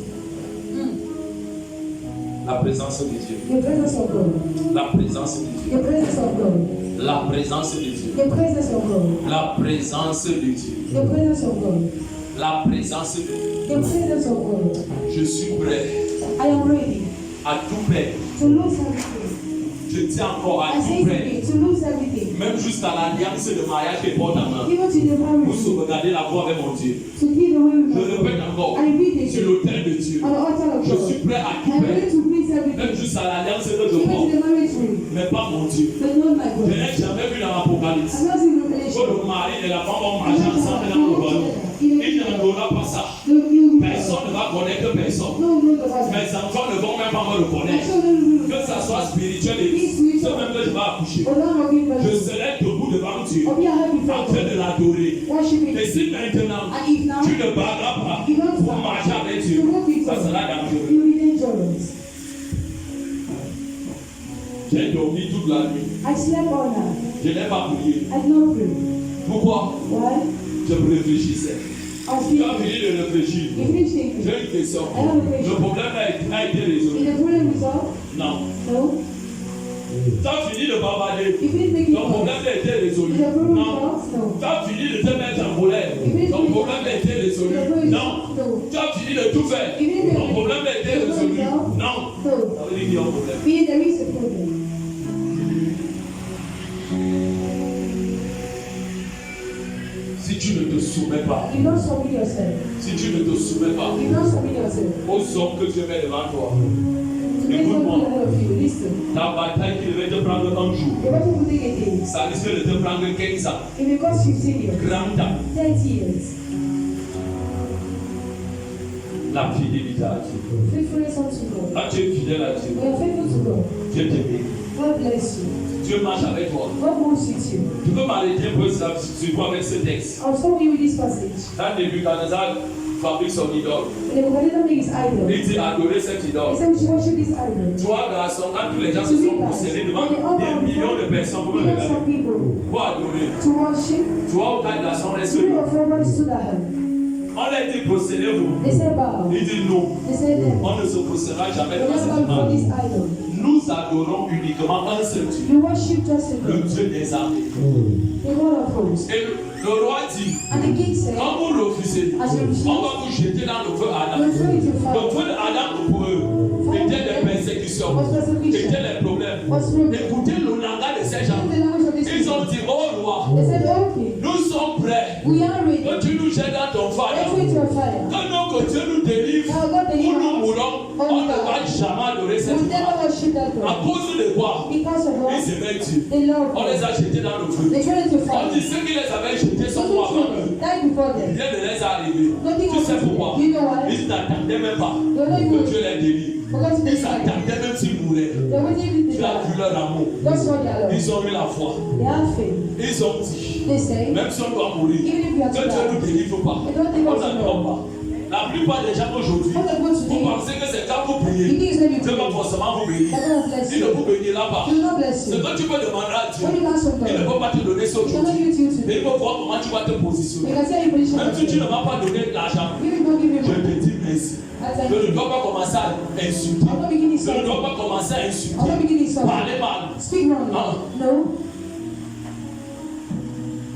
S1: La présence de Dieu.
S2: The presence of God.
S1: La présence de Dieu.
S2: The presence of God.
S1: La présence de Dieu.
S2: The presence of God.
S1: La présence de Dieu.
S2: The presence of God.
S1: La présence de Dieu.
S2: The presence of God.
S1: Je suis prêt
S2: I am ready
S1: à tout perdre.
S2: to lose everything.
S1: Je tiens encore à
S2: I say
S1: tout perdre.
S2: to lose everything.
S1: Même jusqu'à l'alliance de mariage que porte en main.
S2: Even to the
S1: Pour
S2: marriage.
S1: sauvegarder la voie avec mon Dieu.
S2: To give the way with
S1: Je
S2: God.
S1: répète encore.
S2: I repeat it.
S1: Sur l'autel de Dieu.
S2: On the altar of
S1: Je
S2: God.
S1: suis prêt à tout
S2: I'm ready
S1: perdre.
S2: to lose
S1: Même
S2: everything.
S1: jusqu'à l'alliance que je
S2: Even to
S1: porte.
S2: the marriage ring.
S1: Mais pas mon Dieu.
S2: But not my
S1: Je
S2: God.
S1: n'ai jamais vu dans l'Apocalypse
S2: I'm not in
S1: que
S2: revelation.
S1: le mari et la femme vont marcher ensemble dans le royaume. Il n'en aura pas ça. Personne ne va connaître personne.
S2: No, no, the husband.
S1: Mes enfants ne vont même pas me le
S2: My
S1: connaître.
S2: children will.
S1: Que ça soit spirituel et c'est même que je vais accoucher.
S2: Oh, no, no, no,
S1: Je
S2: no.
S1: serai debout devant Dieu
S2: Oh, be a happy
S1: en train
S2: father.
S1: de l'adorer.
S2: Worship
S1: Et
S2: it.
S1: si maintenant
S2: And if now,
S1: tu ne parleras pas
S2: you don't
S1: pour marcher avec Dieu,
S2: to walk with
S1: ça
S2: God,
S1: sera dangereux.
S2: you'll be dangerous.
S1: J'ai dormi toute la nuit.
S2: I slept all night.
S1: Je n'ai pas prié.
S2: I did not pray.
S1: Pourquoi?
S2: Why?
S1: Je réfléchissais.
S2: I was
S1: Tu as
S2: thinking.
S1: fini de réfléchir.
S2: You finished thinking.
S1: J'ai une question.
S2: I have a
S1: Le
S2: question.
S1: problème a été résolu.
S2: Is the problem resolved?
S1: Non.
S2: No.
S1: Tu as fini de bavarder.
S2: You finished making
S1: Ton problème a été résolu.
S2: Is the problem
S1: Non.
S2: resolved? No.
S1: Tu as fini de te mettre en colère. Ton problème a été résolu. Non.
S2: No.
S1: Tu as fini de tout faire. Ton problème a été résolu. Non.
S2: No.
S1: Ça veut dire qu'il y a un problème.
S2: Meaning there is a problem.
S1: Si tu ne te soumets pas,
S2: You don't submit yourself.
S1: si tu ne te soumets pas
S2: You don't submit yourself.
S1: aux hommes que Dieu met devant toi,
S2: To make something out of you. Listen.
S1: ta bataille qui devait te prendre un jour,
S2: The battle will take a day.
S1: ça risque de te prendre 15 ans,
S2: It may cost 15 years.
S1: 30 ans.
S2: 30 years.
S1: La fidélité à Dieu.
S2: Faithfulness unto God.
S1: Quand tu es fidèle à Dieu,
S2: When you're faithful to God,
S1: Dieu te bénit.
S2: God bless you.
S1: Dieu marche avec toi.
S2: God wants with you.
S1: Tu peux m'arrêter pour ça sur toi avec ce texte.
S2: I'll stop you with this passage.
S1: Quand Nebuchadnezzar fabrique son idole,
S2: The Nebuchadnezzar made his idol.
S1: il dit adorer cette
S2: He
S1: idole.
S2: said we should worship this idol.
S1: Toi, garçon, quand tous les gens se sont possédés devant des millions de personnes pour me
S2: Millions
S1: regarder,
S2: of people
S1: pour adorer,
S2: to worship.
S1: toi, quand garçon, reste
S2: Three
S1: là.
S2: or four men stood at him.
S1: On a dit procédez-vous.
S2: They said bow.
S1: Il dit non.
S2: They said no.
S1: On ne se procédera jamais
S2: We're
S1: devant
S2: not
S1: cette
S2: bow before this
S1: image.
S2: idol.
S1: Nous adorons uniquement un seul Dieu,
S2: You worship just a
S1: le
S2: God,
S1: Dieu des armées.
S2: the God of hosts.
S1: Et le roi dit,
S2: And the king said,
S1: quand vous refusez,
S2: as you refuse,
S1: on va vous jeter dans le feu Adam.
S2: you're going to
S1: Le
S2: fire.
S1: feu d'Adam pour eux était des persécutions,
S2: Was persecution.
S1: était les problèmes.
S2: Was problem.
S1: Écoutez le langage de ces gens.
S2: The language of this
S1: Ils ont
S2: people.
S1: dit, oh roi,
S2: They said, okay,
S1: nous sommes prêts
S2: we are ready.
S1: que tu nous jettes dans ton feu.
S2: Let's wait your fire.
S1: Que non, que Dieu nous délivre,
S2: Now God
S1: ou
S2: deliver
S1: nous
S2: us.
S1: mourons, on ne va jamais adorer cette
S2: We'll
S1: femme.
S2: never worship that
S1: À
S2: God.
S1: cause de quoi?
S2: Because of
S1: Ils
S2: what?
S1: aimaient Dieu.
S2: They love
S1: On les
S2: God.
S1: a jetés dans le feu.
S2: They tried to
S1: On
S2: fight.
S1: dit ceux qui les avaient jetés sont morts avant eux.
S2: Died before them.
S1: Rien ne les a arrivés.
S2: Nothing
S1: Tu sais
S2: happened to
S1: pourquoi?
S2: them. You know why?
S1: Ils n'attendaient même pas
S2: They're not
S1: que
S2: even
S1: Dieu les délivre.
S2: because they
S1: Ils attendaient même s'ils mouraient.
S2: They're waiting
S1: Tu as vu leur amour.
S2: That's what they are.
S1: Ils ont eu la foi.
S2: They have faith.
S1: Ils ont dit,
S2: They say,
S1: même si on doit mourir,
S2: even if we are
S1: que
S2: to
S1: Dieu ne nous
S2: die,
S1: délivre pas.
S2: they don't think
S1: On
S2: us to
S1: n'adore
S2: know.
S1: pas. La plupart des gens aujourd'hui,
S2: What they go
S1: vous
S2: today,
S1: pensez que c'est quand vous
S2: you
S1: priez,
S2: think it's when you
S1: Dieu va
S2: pray.
S1: forcément vous bénir.
S2: They're going to bless
S1: Il ne
S2: you.
S1: vous bénira pas.
S2: He will not bless
S1: Ce
S2: you.
S1: que tu peux demander à Dieu,
S2: What you ask from
S1: il ne
S2: God,
S1: peut pas te donner ça
S2: He cannot
S1: aujourd'hui.
S2: give it to you
S1: Mais
S2: today.
S1: il faut voir comment tu vas te
S2: You
S1: positionner.
S2: can see how you position
S1: Même si tu ne
S2: yourself.
S1: vas pas donner de l'argent,
S2: Even if you don't give me
S1: je
S2: money,
S1: te dis merci.
S2: I thank
S1: Je ne
S2: you.
S1: dois pas commencer à insulter.
S2: I'm not beginning
S1: Je ne dois
S2: something.
S1: pas commencer à
S2: I'm not
S1: insulter.
S2: beginning something.
S1: Parler mal.
S2: Speak wrongly. No.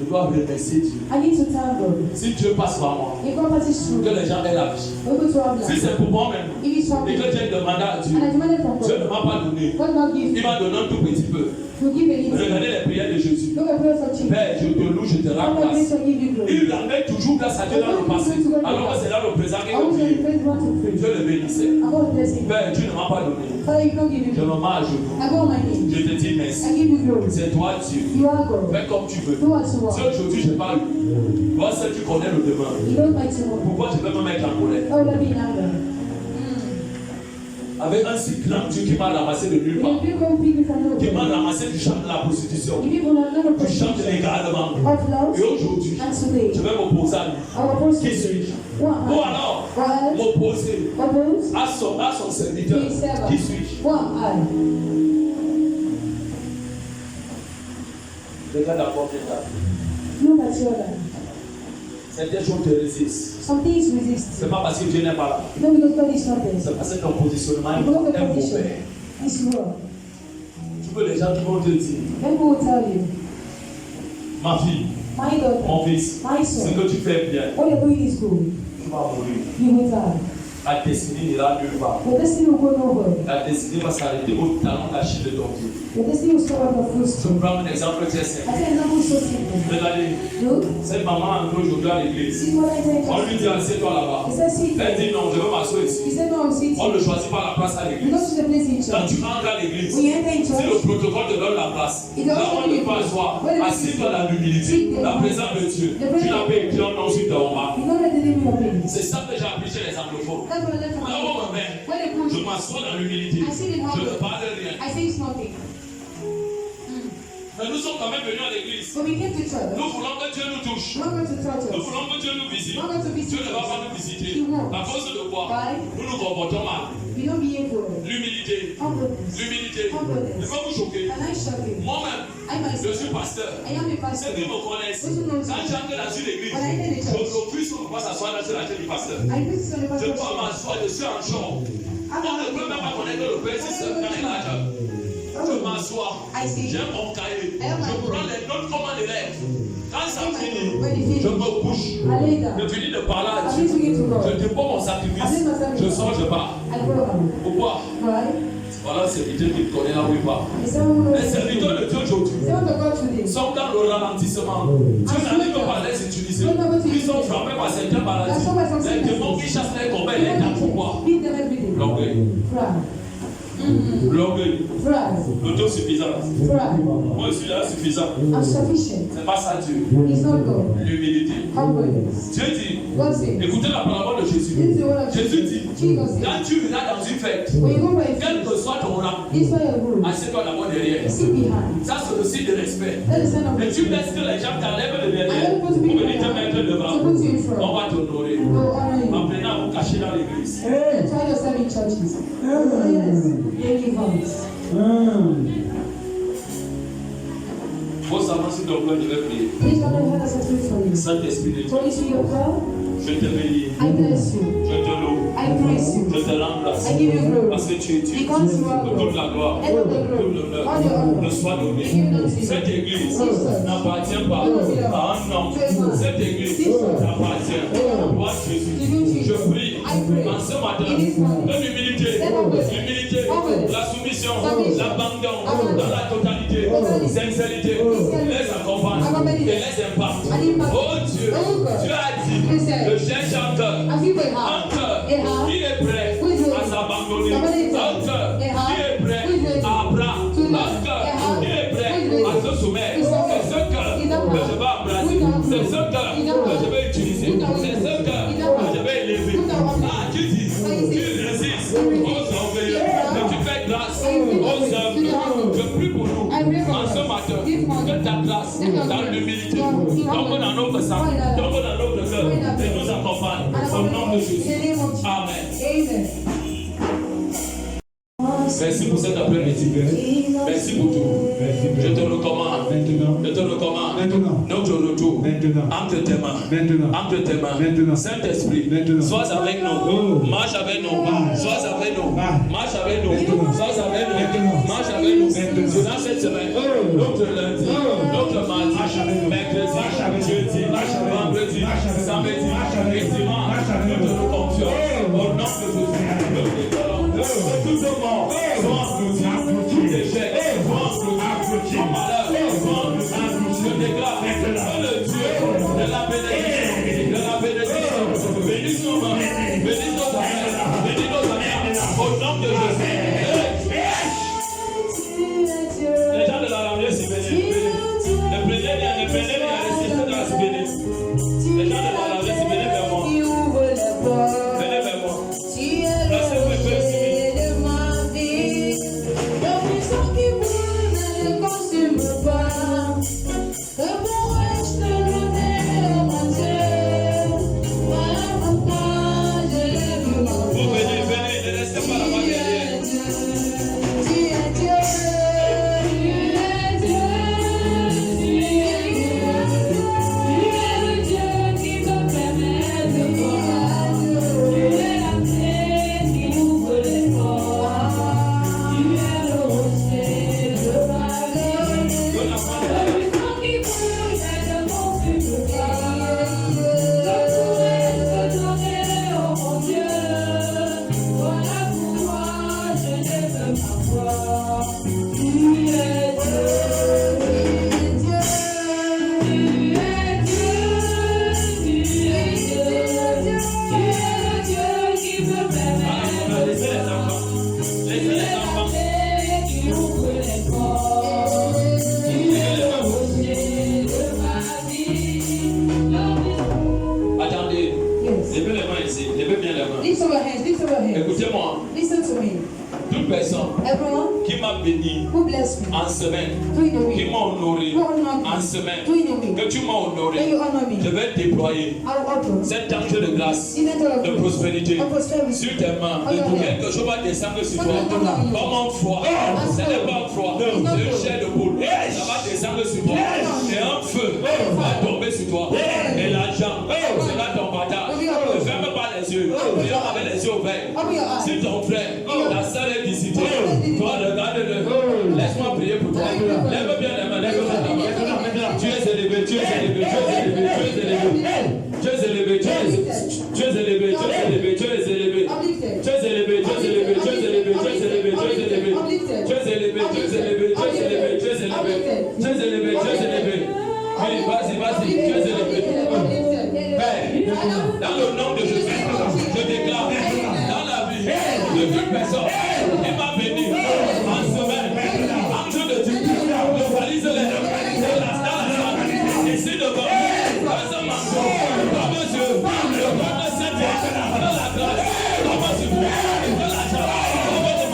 S1: Je dois remercier Dieu.
S2: I need to thank God.
S1: Si Dieu passe par moi,
S2: If God passes
S1: que
S2: through,
S1: les gens aient la vie.
S2: we're going to have
S1: Si
S2: life.
S1: c'est pour moi-même,
S2: If it's from
S1: et
S2: me,
S1: que j'ai demandé à Dieu,
S2: and I demanded from
S1: Dieu ne
S2: God,
S1: m'a pas donné.
S2: God not give
S1: Il
S2: you.
S1: m'a donné un tout petit peu.
S2: To give a little.
S1: Regardez les prières de Jésus.
S2: Look at prayers of Jesus.
S1: Père, je te loue, je te rends
S2: God
S1: grâce.
S2: grace will give you glory.
S1: Il rendait toujours grâce à Dieu dans le passé. Alors que c'est là le présent qu'il
S2: I
S1: a
S2: want to
S1: prié.
S2: praise God to pray.
S1: Dieu le bénissait.
S2: I want to bless him.
S1: Père, tu ne m'as pas donné.
S2: Father, you don't give
S1: Je
S2: me.
S1: me mets à genoux.
S2: I go on my knees.
S1: Je te dis merci.
S2: I give you glory.
S1: C'est toi Dieu.
S2: You are God.
S1: Fais comme tu veux.
S2: Do what you
S1: Si
S2: want.
S1: aujourd'hui je parle, toi seul tu connais le demain.
S2: You don't like to want.
S1: Pourquoi je vais me mettre en colère?
S2: Oh, let me in anger.
S1: avec un si grand Dieu qui m'a ramassé de nulle part, qui m'a ramassé du champ de la prostitution, du champ de l'égarement. Et aujourd'hui, je vais m'opposer à lui. Qui suis-je? Ou alors, m'opposer à son serviteur. Qui suis-je? Regarde d'abord tes tables. Certaines choses te résistent. C'est pas parce que Dieu n'est pas là. C'est parce que ton positionnement est mauvais. Tu veux les gens qui vont te dire, ma fille, mon fils, ce que tu fais bien, tu vas mourir. La destinée n'ira nulle part. La destinée va s'arrêter au talon d'Achille de ton Dieu. Je prends un exemple très simple. Regardez, cette maman entre aujourd'hui à l'église. On lui dit assieds-toi là-bas. Elle dit non, je veux m'asseoir ici. On ne choisit pas la place à l'église. Quand tu entres à l'église, si le protocole te donne la place, là on ne peut pas asseoir. Assieds-toi dans l'humilité, la présence de Dieu. Tu n'as pas écrit un nom sur ton marque. C'est ça que j'ai appris chez les anglophones. Là où on me met, je m'assois dans l'humilité. Je ne parle rien. Mais nous sommes quand même venus à l'église. Nous voulons que Dieu nous touche. Nous voulons que Dieu nous visite. Dieu ne va pas nous visiter. À cause de quoi? Nous nous comportons mal. L'humilité. L'humilité. Ne pas vous choquer. Moi-même, je suis pasteur. Ceux qui me connaissent, quand j'entre dans une église, je refuse qu'on ne peut pas s'asseoir dans la chaise du pasteur. Je peux m'asseoir, je suis en chambre. On ne peut même pas connaître le Père si c'est un carrelage. Je m'assois, j'ai mon cahier, je prends les notes comme un élève. Quand ça finit, je me couche. Je finis de parler à Dieu. Je dépose mon sacrifice. Je sors, je pars. Pourquoi? Voilà un serviteur qui te connaît là où il va. Les serviteurs de Dieu aujourd'hui sont dans le ralentissement. Dieu n'arrive pas à les utiliser. Ils sont frappés par certains maladies. Les démons qui chassent les combats, les gars, pourquoi? L'orgueil. L'orgueil. L'autosuffisance. Moi je suis là suffisant. C'est pas ça Dieu. L'humilité. Dieu dit, écoutez la parole de Jésus. Jésus dit, quand tu viendras dans une fête, quel que soit ton rang, assieds-toi d'abord derrière. Ça c'est le signe de respect. Et tu laisses que les gens t'enlèvent de derrière pour venir te mettre devant. On va t'honorer. Apprenez à vous cacher dans l'église. Vos amants sur ton cœur, je vais prier. Saint-Esprit de Dieu, je te bénis, je te loue, je te rends grâce parce que tu es Dieu. Toute la gloire, tout l'honneur, ne soit donné. Cette église n'appartient pas à un homme. Cette église appartient à toi, Jésus. Je prie en ce matin de l'humilité, la soumission, l'abandon dans la totalité, sincérité, les accompagne et les impacte. Oh Dieu, tu as dit, je cherche un cœur qui est prêt à s'abandonner, un cœur qui est prêt à apprendre, un cœur qui est prêt à se soumettre. C'est ce cœur que je vais embrasser, c'est ce cœur que je vais utiliser, c'est ce cœur que je vais élever. Ah, tu dis, tu résistes aux orgueilleux, que tu fais grâce aux œuvres. Je prie pour nous en ce matin que ta grâce dans l'humilité tombe dans notre sang, tombe dans notre cœur et nous accompagne au nom de Jésus. Amen. Merci pour cet après-midi. Merci pour tout. Je te recommande. Je te recommande. Notre retour. Entre tes mains. Entre tes mains. Saint-Esprit, sois avec nous. Marche avec nous. Sois avec nous. Marche avec nous. Sois avec nous. Marche avec nous. Durant cette semaine, notre lundi, notre mardi, mercredi, jeudi, vendredi, samedi et dimanche, nous te nous confions au nom de Jésus. Tout ce monde, tout échec, tout malheur, je déclare que le Dieu de la bénédiction, bénisse nos mains, bénisse nos affaires, bénisse nos affaires, au nom de Jésus. Les gens de la ramée s'y bénissent. Ne prenez rien, restez dans la s'y bénissent. Les gens de la ramée s'y bénissent vers moi. Venez vers moi. Laissez-moi faire s'y bénissent.
S2: hands. Lift up your hands.
S1: Écoutez-moi,
S2: Listen to me.
S1: toute personne
S2: Everyone
S1: qui m'a béni
S2: who bless me
S1: en semaine,
S2: during the
S1: qui
S2: week,
S1: m'a honoré
S2: who honor me
S1: en semaine,
S2: during the week,
S1: que tu m'as
S2: when
S1: honoré,
S2: you honor
S1: je
S2: me,
S1: vais déployer
S2: I will open
S1: cet ange de grâce,
S2: the angel of
S1: de
S2: grace,
S1: prospérité
S2: of prosperity.
S1: sur tes mains.
S2: On your head.
S1: Quelque chose va descendre sur toi.
S2: Something will come on you.
S1: Comme un froid. Ce n'est pas un froid. C'est une chair de poule. Ça va descendre sur toi. Et un feu va tomber sur toi. Et l'argent sera ton bâtard. Ne ferme pas les yeux. Viens avec les yeux ouverts.
S2: Open your eyes.
S1: Si ton frère, ta soeur est visitée, toi regarde-le. Laisse-moi prier pour toi. Lève bien les mains. Lève bien les mains. Tu es élevé. Tu es élevé. Tu es élevé. Tu es élevé. Tu es élevé. Tu es élevé. Tu es élevé. Tu es élevé.
S2: Uplifted.
S1: Tu es élevé, tu es élevé, tu es élevé, tu es élevé, tu es élevé, tu es élevé, tu es élevé, tu es élevé, tu es élevé, tu es élevé, tu es élevé. Oui, vas-y, tu es élevé. Père, dans le nom de Jésus, je déclare dans la vie de toute personne qui m'a béni en semaine, ange de Dieu, localise-les dans la salle, ici devant, dans un manteau, dans mes yeux, dans le Saint-Esprit, dans la grâce, dans ma vie, dans la joie, dans votre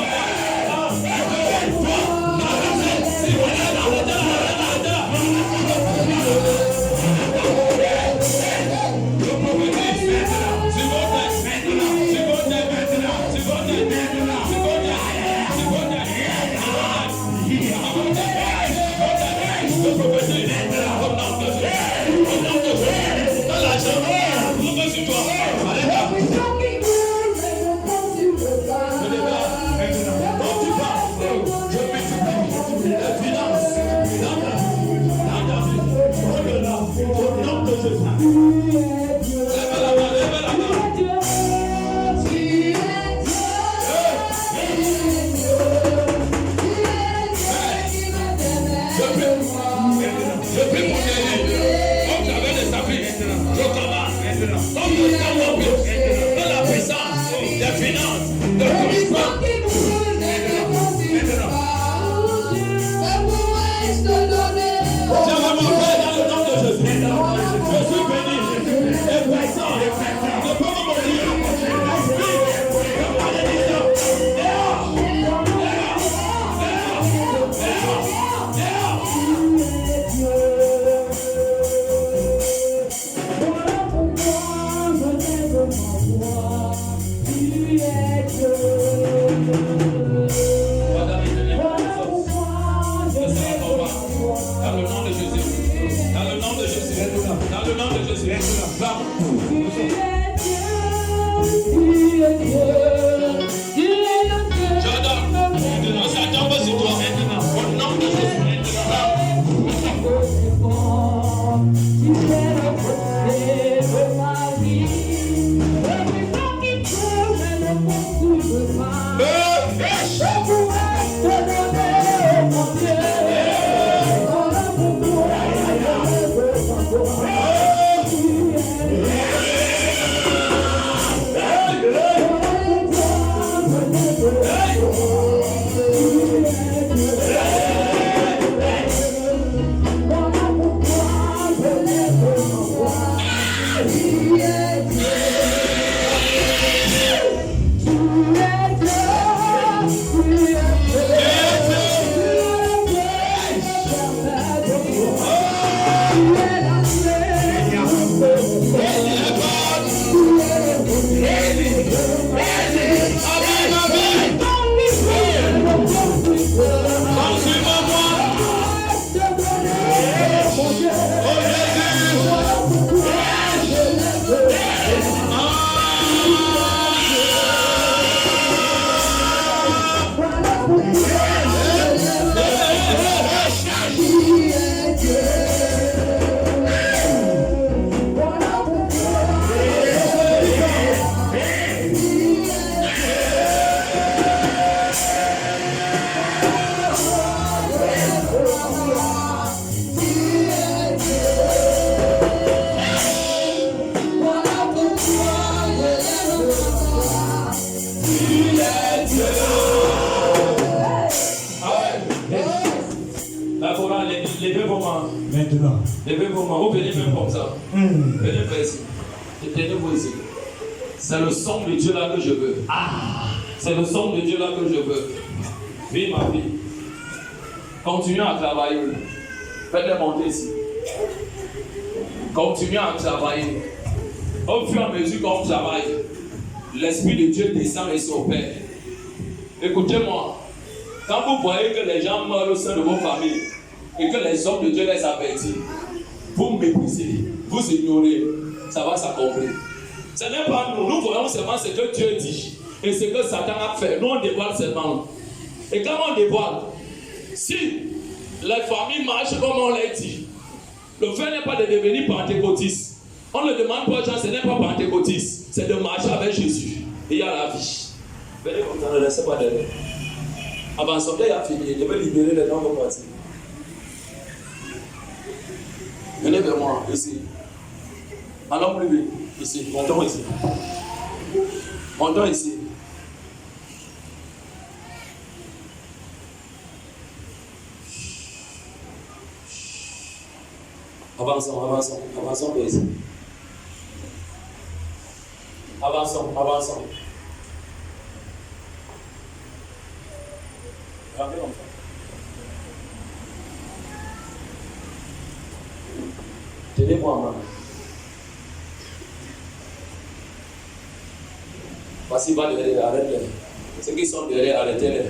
S3: Maintenant.
S1: Levez vos mains, vous venez même comme ça. Venez faire ici. Tenez-vous ici. C'est le son de Dieu là que je veux. C'est le son de Dieu là que je veux. Vis ma vie. Continue à travailler. Faites-les monter ici. Continue à travailler. Au fur et à mesure qu'on travaille, l'Esprit de Dieu descend et s'opère. Écoutez-moi. Quand vous voyez que les gens meurent au sein de vos familles et que les hommes de Dieu les avertissent, vous méprisez, vous ignorez, ça va s'accomplir. Ce n'est pas nous. Nous voyons seulement ce que Dieu dit et ce que Satan a fait. Nous, on dévoile seulement. Et quand on dévoile, si les familles marchent comme on l'a dit, le fait n'est pas de devenir pentecôtiste. On ne demande pas aux gens, ce n'est pas pentecôtiste, c'est de marcher avec Jésus. Et il y a la vie. Venez comme ça, ne laissez pas derrière. Avant son il a fini, je vais libérer les gens pour partir. Venez vers moi, ici. Allons plus vite, ici, montons ici. Montons ici. Avançons, avançons, avançons vers ici. Avançons, avançons. Regardez comme ça. Tenez-moi en main. Voici, va derrière, arrête-les. Ceux qui sont derrière, arrêtez-les.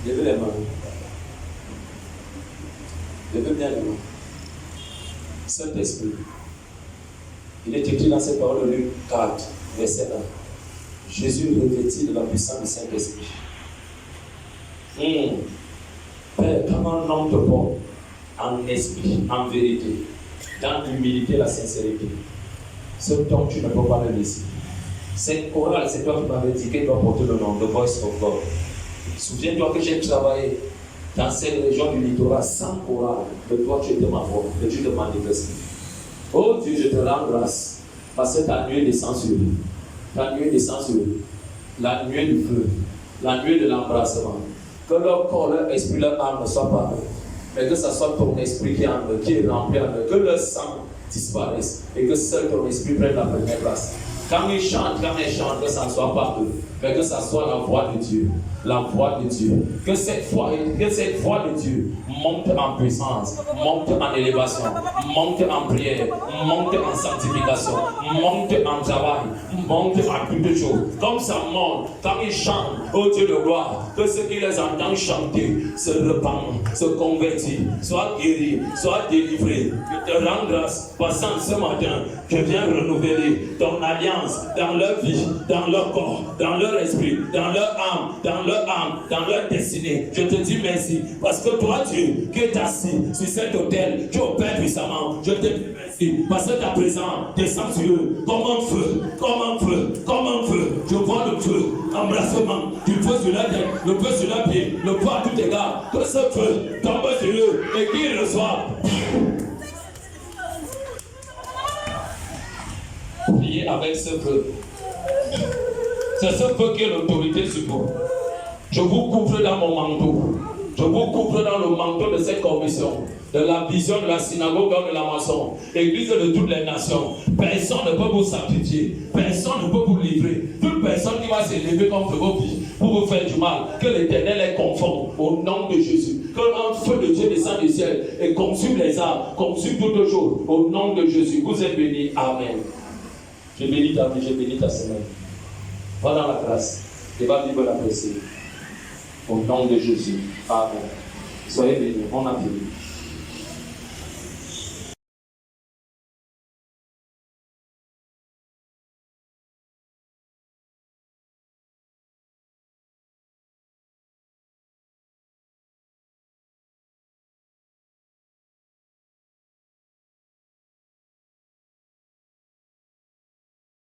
S1: Levez les mains. Levez bien les mains. Saint-Esprit. Il est écrit dans cette parole de Luc 4, verset 1. Jésus revêtit de la puissance du Saint-Esprit. Père, comme un homme te porte en esprit, en vérité, dans l'humilité et la sincérité. Ce temps, tu ne peux pas le laisser. Cette chorale, c'est toi qui m'avais dit qu'elle doit porter le nom, The Voice of God. Souviens-toi que j'ai travaillé dans cette région du littoral sans chorale. Mais toi, tu étais ma voix, et tu te manifestes. Oh Dieu, je te rends grâce parce que ta nuée descend sur lui. Ta nuée descend sur lui. La nuée du feu, la nuée de l'embrassement. Que leur corps, leur esprit, leur âme ne soient pas eux, mais que ce soit ton esprit qui est en eux, qui est rempli en eux. Que leur sang disparaisse et que seul ton esprit prenne la première place. Quand ils chantent, que ça ne soit pas eux, mais que ça soit la voix de Dieu. La voix de Dieu. Que cette voix de Dieu monte en puissance, monte en élévation, monte en prière, monte en sanctification, monte en travail, monte en toutes choses. Comme ça monte, quand ils chantent, ô Dieu de gloire, que ceux qui les entendent chanter se repentent, se convertissent, soient guéris, soient délivrés. Je te rends grâce, passant ce matin, je viens renouveler ton alliance dans leur vie, dans leur corps, dans leur esprit, dans leur âme, dans leur destinée. Je te dis merci parce que toi, Dieu, qui es assis sur cet autel, tu opères puissamment. Je te dis merci parce que ta présence descend sur eux comme un feu, comme un feu, comme un feu. Je vois le feu, embrassement, du feu sur la tête, le feu sur la pied, le feu à tout égard. Que ce feu tombe sur eux et qu'ils reçoivent. Priez avec ce feu. C'est ce feu qui est l'autorité sur vous. Je vous couvre dans mon manteau. Je vous couvre dans le manteau de cette commission, de la vision de la synagogue de la maçon, église de toutes les nations. Personne ne peut vous sacrifier. Personne ne peut vous livrer. Toute personne qui va s'élever contre vos vies pour vous faire du mal, que l'Éternel les confonde au nom de Jésus. Que un feu de Dieu descende du ciel et consume les arbres, consume toutes choses au nom de Jésus. Vous êtes bénis. Amen. Je bénis ta vie, je bénis ta semaine. Va dans la grâce et va vivre l'apprécier. Au nom de Jésus. Amen. Soyez bénis. On a fini.